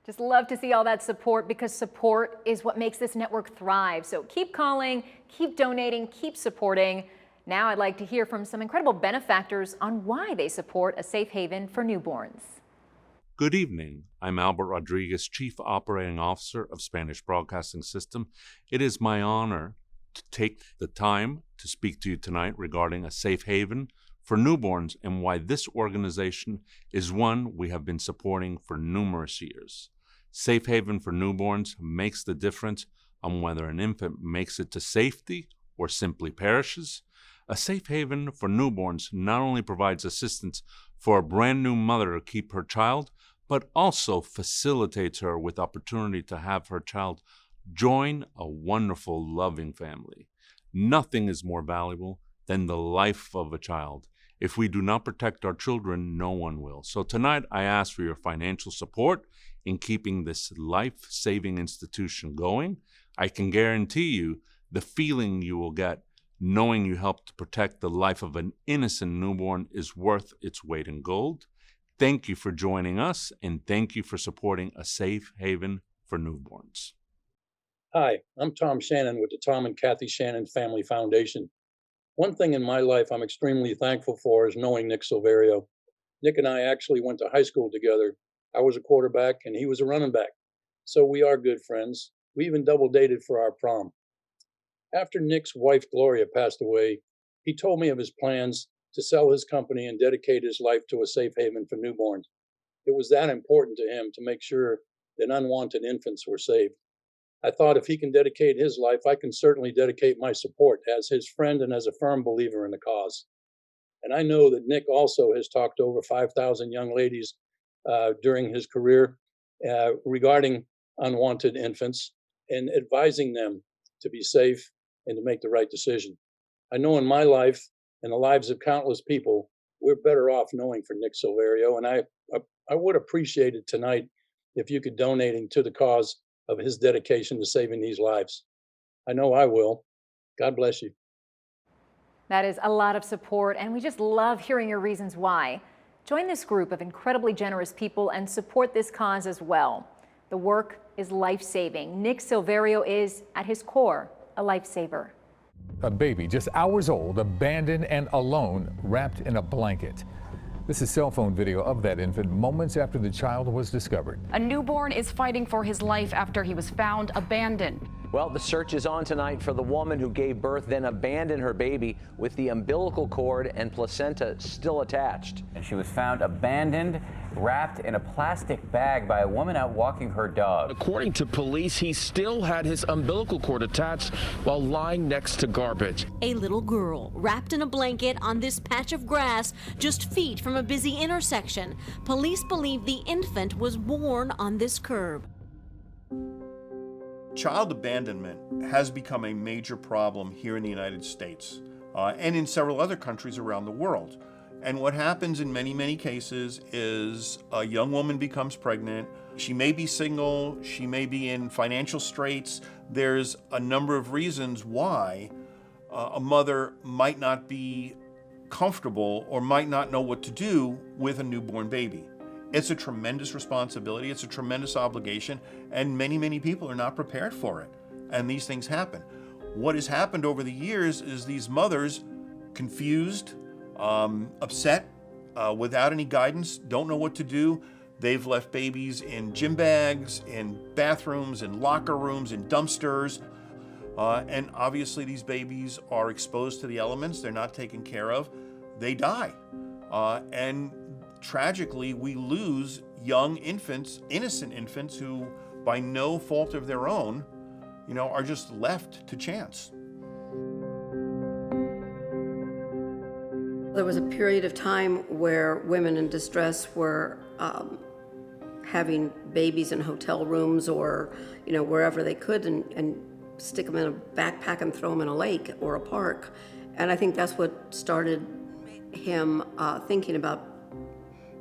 Just love to see all that support because support is what makes this network thrive. So keep calling, keep donating, keep supporting. Now I'd like to hear from some incredible benefactors on why they support a safe haven for newborns. Good evening. I'm Albert Rodriguez, Chief Operating Officer of Spanish Broadcasting System. It is my honor to take the time to speak to you tonight regarding a safe haven for newborns and why this organization is one we have been supporting for numerous years. Safe Haven for Newborns makes the difference on whether an infant makes it to safety or simply perishes. A Safe Haven for Newborns not only provides assistance for a brand new mother to keep her child, but also facilitates her with opportunity to have her child join a wonderful, loving family. Nothing is more valuable than the life of a child. If we do not protect our children, no one will. So tonight, I ask for your financial support in keeping this life-saving institution going. I can guarantee you the feeling you will get knowing you helped to protect the life of an innocent newborn is worth its weight in gold. Thank you for joining us, and thank you for supporting a safe haven for newborns. Hi, I'm Tom Shannon with the Tom and Kathy Shannon Family Foundation. One thing in my life I'm extremely thankful for is knowing Nick Silverio. Nick and I actually went to high school together. I was a quarterback and he was a running back. So we are good friends. We even double dated for our prom. After Nick's wife, Gloria, passed away, he told me of his plans to sell his company and dedicate his life to a safe haven for newborns. It was that important to him to make sure that unwanted infants were saved. I thought if he can dedicate his life, I can certainly dedicate my support as his friend and as a firm believer in the cause. And I know that Nick also has talked to over 5,000 young ladies during his career regarding unwanted infants and advising them to be safe and to make the right decision. I know in my life and the lives of countless people, we're better off knowing for Nick Silverio. And I would appreciate it tonight if you could donate to the cause of his dedication to saving these lives. I know I will. God bless you. That is a lot of support, and we just love hearing your reasons why. Join this group of incredibly generous people and support this cause as well. The work is life-saving. Nick Silverio is, at his core, a lifesaver. A baby just hours old, abandoned and alone, wrapped in a blanket. This is cell phone video of that infant moments after the child was discovered. A newborn is fighting for his life after he was found abandoned. Well, the search is on tonight for the woman who gave birth, then abandoned her baby with the umbilical cord and placenta still attached. And she was found abandoned, wrapped in a plastic bag by a woman out walking her dog. According to police, he still had his umbilical cord attached while lying next to garbage. A little girl wrapped in a blanket on this patch of grass just feet from a busy intersection. Police believe the infant was born on this curb. Child abandonment has become a major problem here in the United States and in several other countries around the world. And what happens in many, many cases is a young woman becomes pregnant. She may be single, she may be in financial straits. There's a number of reasons why a mother might not be comfortable or might not know what to do with a newborn baby. It's a tremendous responsibility, it's a tremendous obligation, and many, many people are not prepared for it. And these things happen. What has happened over the years is these mothers, confused, upset, without any guidance, don't know what to do. They've left babies in gym bags, in bathrooms, in locker rooms, in dumpsters. And obviously these babies are exposed to the elements, they're not taken care of, they die. And tragically, we lose young infants, innocent infants, who by no fault of their own, are just left to chance. There was a period of time where women in distress were having babies in hotel rooms or, wherever they could and stick them in a backpack and throw them in a lake or a park. And I think that's what started him thinking about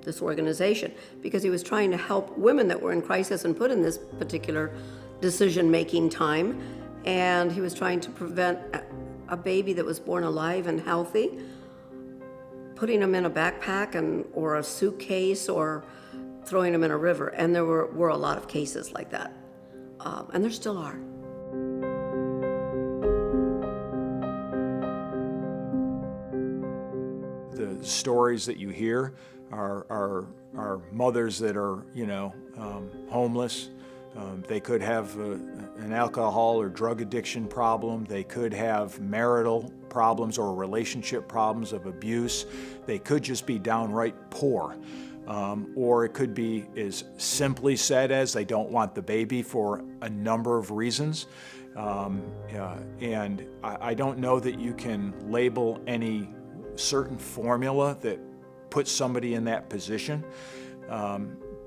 this organization, because he was trying to help women that were in crisis and put in this particular decision-making time. And he was trying to prevent a baby that was born alive and healthy, putting them in a backpack or a suitcase or throwing them in a river. And there were a lot of cases like that. And there still are. The stories that you hear are mothers that are, homeless. They could have an alcohol or drug addiction problem. They could have marital problems or relationship problems of abuse. They could just be downright poor. Or it could be as simply said as they don't want the baby for a number of reasons. And I don't know that you can label any certain formula that puts somebody in that position.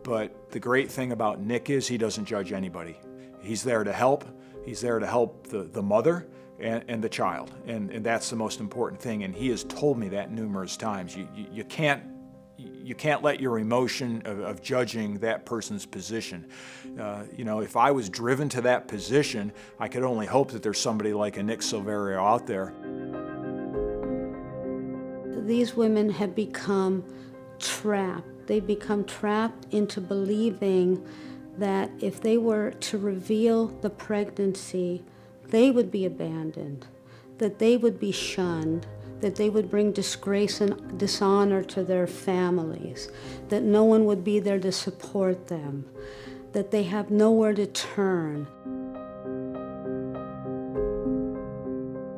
But the great thing about Nick is he doesn't judge anybody. He's there to help. He's there to help the mother and the child. And that's the most important thing. And he has told me that numerous times. You can't let your emotion of judging that person's position. If I was driven to that position, I could only hope that there's somebody like a Nick Silverio out there. These women have become trapped. They become trapped into believing that if they were to reveal the pregnancy, they would be abandoned, that they would be shunned, that they would bring disgrace and dishonor to their families, that no one would be there to support them, that they have nowhere to turn.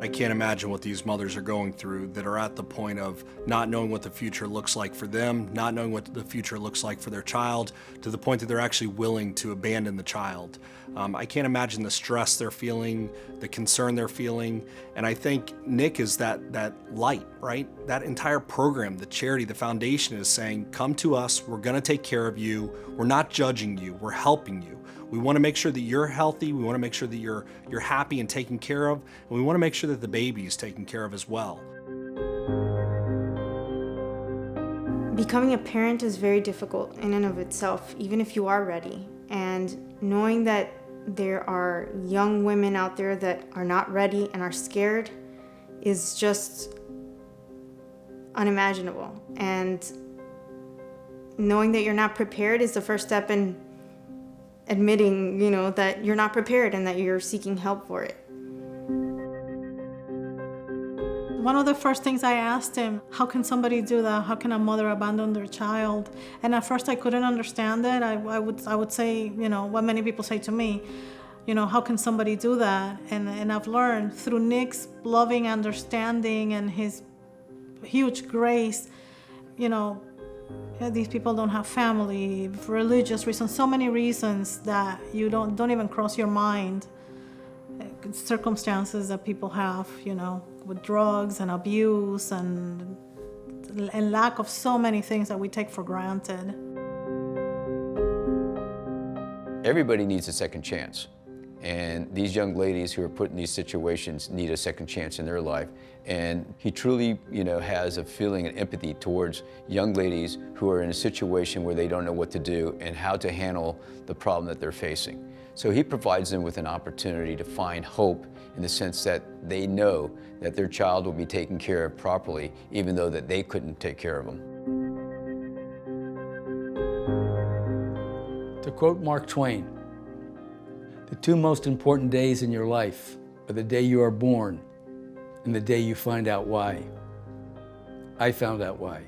I can't imagine what these mothers are going through that are at the point of not knowing what the future looks like for them, not knowing what the future looks like for their child, to the point that they're actually willing to abandon the child. I can't imagine the stress they're feeling, the concern they're feeling, and I think Nick is that light, right? That entire program, the charity, the foundation is saying, come to us, we're gonna take care of you, we're not judging you, we're helping you. We want to make sure that you're healthy, we want to make sure that you're happy and taken care of, and we want to make sure that the baby is taken care of as well. Becoming a parent is very difficult in and of itself, even if you are ready. And knowing that there are young women out there that are not ready and are scared is just unimaginable. And knowing that you're not prepared is the first step in admitting, you know, that you're not prepared and that you're seeking help for it. One of the first things I asked him, how can somebody do that? How can a mother abandon their child? And at first I couldn't understand it. I would say, you know, what many people say to me, you know, how can somebody do that? And I've learned through Nick's loving understanding and his huge grace, you know, these people don't have family, religious reasons, so many reasons that you don't even cross your mind. Circumstances that people have, you know, with drugs and abuse and lack of so many things that we take for granted. Everybody needs a second chance. And these young ladies who are put in these situations need a second chance in their life. And he truly, you know, has a feeling and empathy towards young ladies who are in a situation where they don't know what to do and how to handle the problem that they're facing. So he provides them with an opportunity to find hope in the sense that they know that their child will be taken care of properly, even though that they couldn't take care of them. To quote Mark Twain, the two most important days in your life are the day you are born and the day you find out why. I found out why.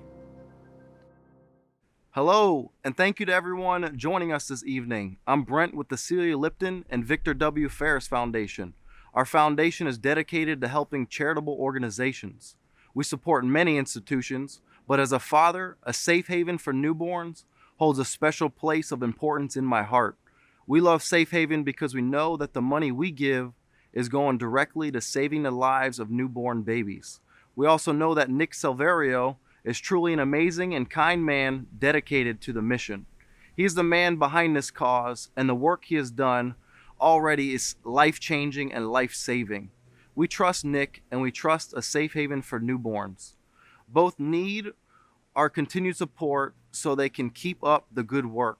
Hello, and thank you to everyone joining us this evening. I'm Brent with the Celia Lipton and Victor W. Ferris Foundation. Our foundation is dedicated to helping charitable organizations. We support many institutions, but as a father, a safe haven for newborns holds a special place of importance in my heart. We love Safe Haven because we know that the money we give is going directly to saving the lives of newborn babies. We also know that Nick Silverio is truly an amazing and kind man dedicated to the mission. He's the man behind this cause, and the work he has done already is life-changing and life-saving. We trust Nick, and we trust a safe haven for newborns. Both need our continued support so they can keep up the good work.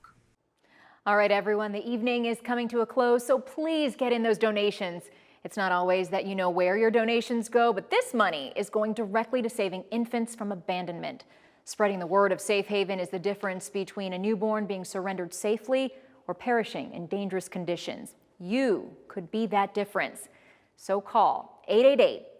All right, everyone, the evening is coming to a close, so please get in those donations. It's not always that you know where your donations go, but this money is going directly to saving infants from abandonment. Spreading the word of Safe Haven is the difference between a newborn being surrendered safely or perishing in dangerous conditions. You could be that difference. So call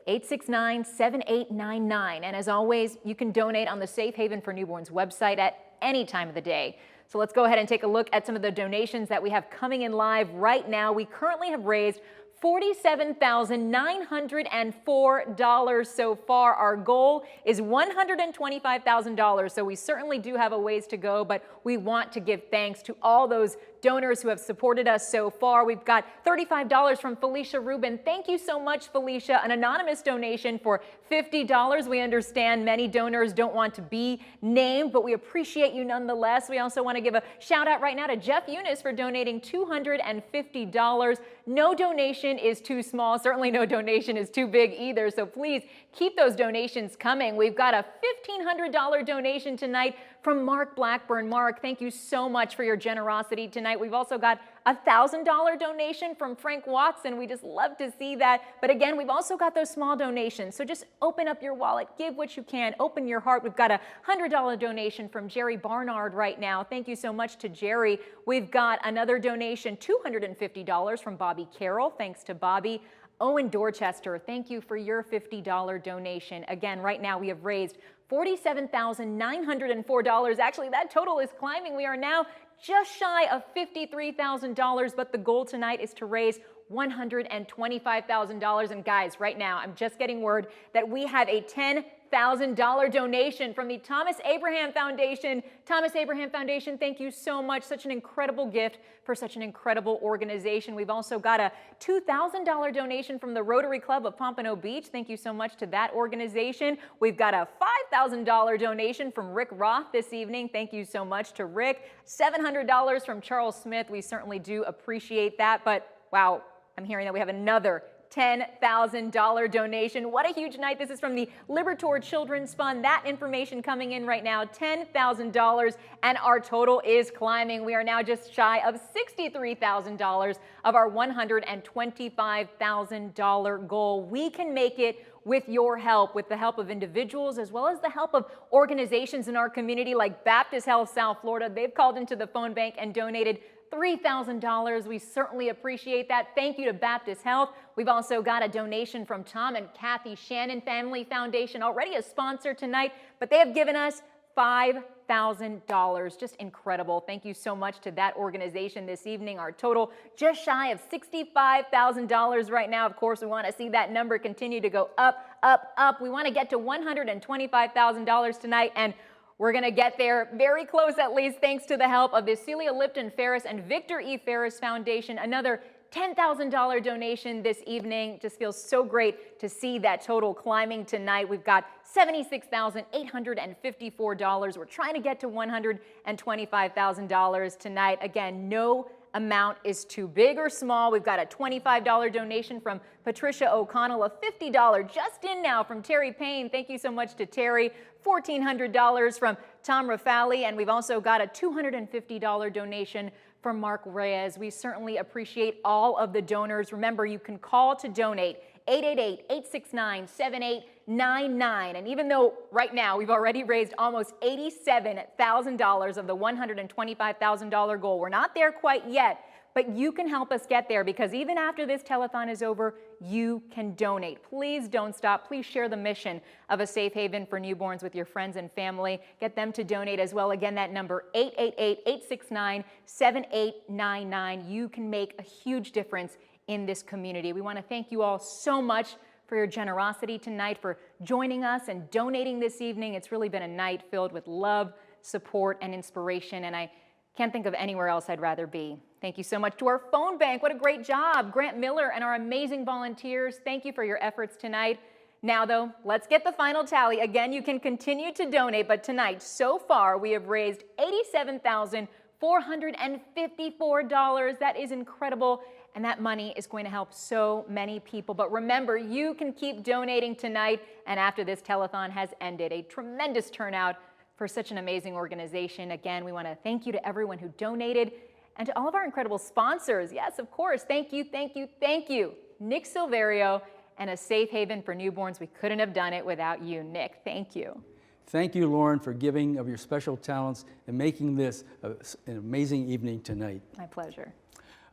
888-869-7899. And as always, you can donate on the Safe Haven for Newborns website at any time of the day. So let's go ahead and take a look at some of the donations that we have coming in live right now. We currently have raised $47,904 so far. Our goal is $125,000, so we certainly do have a ways to go, but we want to give thanks to all those donors who have supported us so far. We've got $35 from Felicia Rubin. Thank you so much, Felicia. An anonymous donation for $50. We understand many donors don't want to be named, but we appreciate you nonetheless. We also want to give a shout out right now to Jeff Eunice for donating $250. No donation is too small. Certainly no donation is too big either. So please keep those donations coming. We've got a $1,500 donation tonight from Mark Blackburn. Mark, thank you so much for your generosity tonight. We've also got a $1,000 donation from Frank Watson. We just love to see that. But again, we've also got those small donations. So just open up your wallet, give what you can, open your heart. We've got a $100 donation from Jerry Barnard right now. Thank you so much to Jerry. We've got another donation, $250 from Bobby Carroll. Thanks to Bobby. Owen Dorchester, thank you for your $50 donation. Again, right now we have raised $47,904. Actually, that total is climbing. We are now just shy of $53,000, but the goal tonight is to raise $125,000. And guys, right now, I'm just getting word that we have a $10,000 donation from the Thomas Abraham Foundation. Thomas Abraham Foundation, thank you so much. Such an incredible gift for such an incredible organization. We've also got a $2,000 donation from the Rotary Club of Pompano Beach. Thank you so much to that organization. We've got a $5,000 donation from Rick Roth this evening. Thank you so much to Rick. $700 from Charles Smith. We certainly do appreciate that. But wow, I'm hearing that we have another $10,000 donation. What a huge night. This is from the Libertor Children's Fund. That information coming in right now, $10,000, and our total is climbing. We are now just shy of $63,000 of our $125,000 goal. We can make it with your help, with the help of individuals, as well as the help of organizations in our community like Baptist Health South Florida. They've called into the phone bank and donated $3,000. We certainly appreciate that. Thank you to Baptist Health. We've also got a donation from Tom and Kathy Shannon Family Foundation, already a sponsor tonight, but they have given us $5,000. Just incredible. Thank you so much to that organization this evening. Our total just shy of $65,000 right now. Of course, we want to see that number continue to go up, up, up. We want to get to $125,000 tonight, and we're going to get there very close, at least, thanks to the help of the Celia Lipton Ferris and Victor E. Ferris Foundation. Another $10,000 donation this evening. Just feels so great to see that total climbing tonight. We've got $76,854. We're trying to get to $125,000 tonight. Again, no amount is too big or small. We've got a $25 donation from Patricia O'Connell, a $50 just in now from Terry Payne. Thank you so much to Terry. $1,400 from Tom Rafali, and we've also got a $250 donation from Mark Reyes. We certainly appreciate all of the donors. Remember, you can call to donate 888-869-7899. And even though right now we've already raised almost $87,000 of the $125,000 goal, we're not there quite yet, but you can help us get there, because even after this telethon is over, you can donate. Please don't stop. Please share the mission of a safe haven for newborns with your friends and family. Get them to donate as well. Again, that number 888-869-7899. You can make a huge difference in this community. We want to thank you all so much for your generosity tonight, for joining us and donating this evening. It's really been a night filled with love, support, and inspiration, and I can't think of anywhere else I'd rather be. Thank you so much to our phone bank. What a great job. Grant Miller and our amazing volunteers. Thank you for your efforts tonight. Now, though, let's get the final tally. Again, you can continue to donate, but tonight, so far, we have raised $87,454. That is incredible, and that money is going to help so many people. But remember, you can keep donating tonight, and after this telethon has ended. A tremendous turnout for such an amazing organization. Again, we want to thank you to everyone who donated, and to all of our incredible sponsors. Yes, of course. Thank you, thank you, thank you. Nick Silverio and a safe haven for newborns. We couldn't have done it without you, Nick. Thank you. Thank you, Lauren, for giving of your special talents and making this an amazing evening tonight. My pleasure.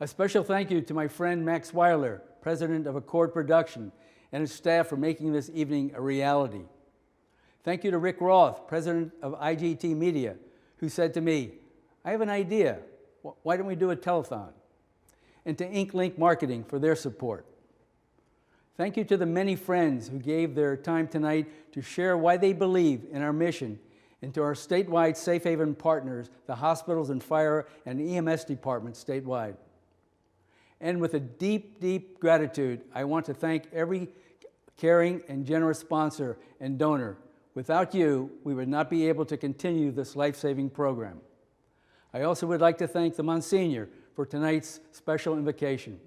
A special thank you to my friend Max Weiler, president of Accord Production, and his staff for making this evening a reality. Thank you to Rick Roth, president of IGT Media, who said to me, I have an idea. Why don't we do a telethon? And to InkLink Marketing for their support. Thank you to the many friends who gave their time tonight to share why they believe in our mission, and to our statewide safe haven partners, the hospitals and fire and EMS departments statewide. And with a deep, deep gratitude, I want to thank every caring and generous sponsor and donor. Without you, we would not be able to continue this life-saving program. I also would like to thank the Monsignor for tonight's special invocation.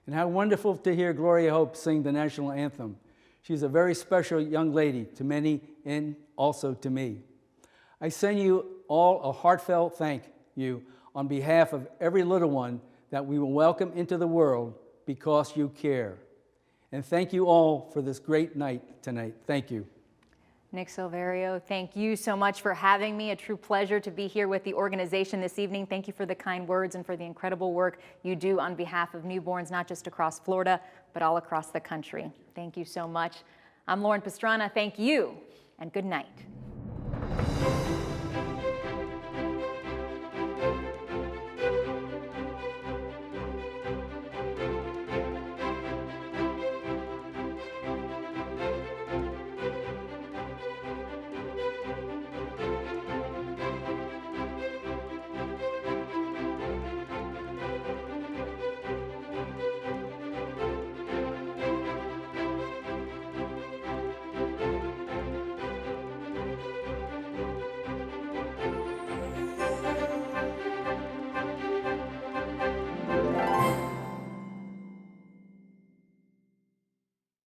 And how wonderful to hear Gloria Hope sing the national anthem. She's a very special young lady to many and also to me. I send you all a heartfelt thank you on behalf of every little one that we will welcome into the world because you care. And thank you all for this great night tonight. Thank you. Nick Silverio, thank you so much for having me. A true pleasure to be here with the organization this evening. Thank you for the kind words and for the incredible work you do on behalf of newborns, not just across Florida, but all across the country. Thank you so much. I'm Lauren Pastrana. Thank you, and good night.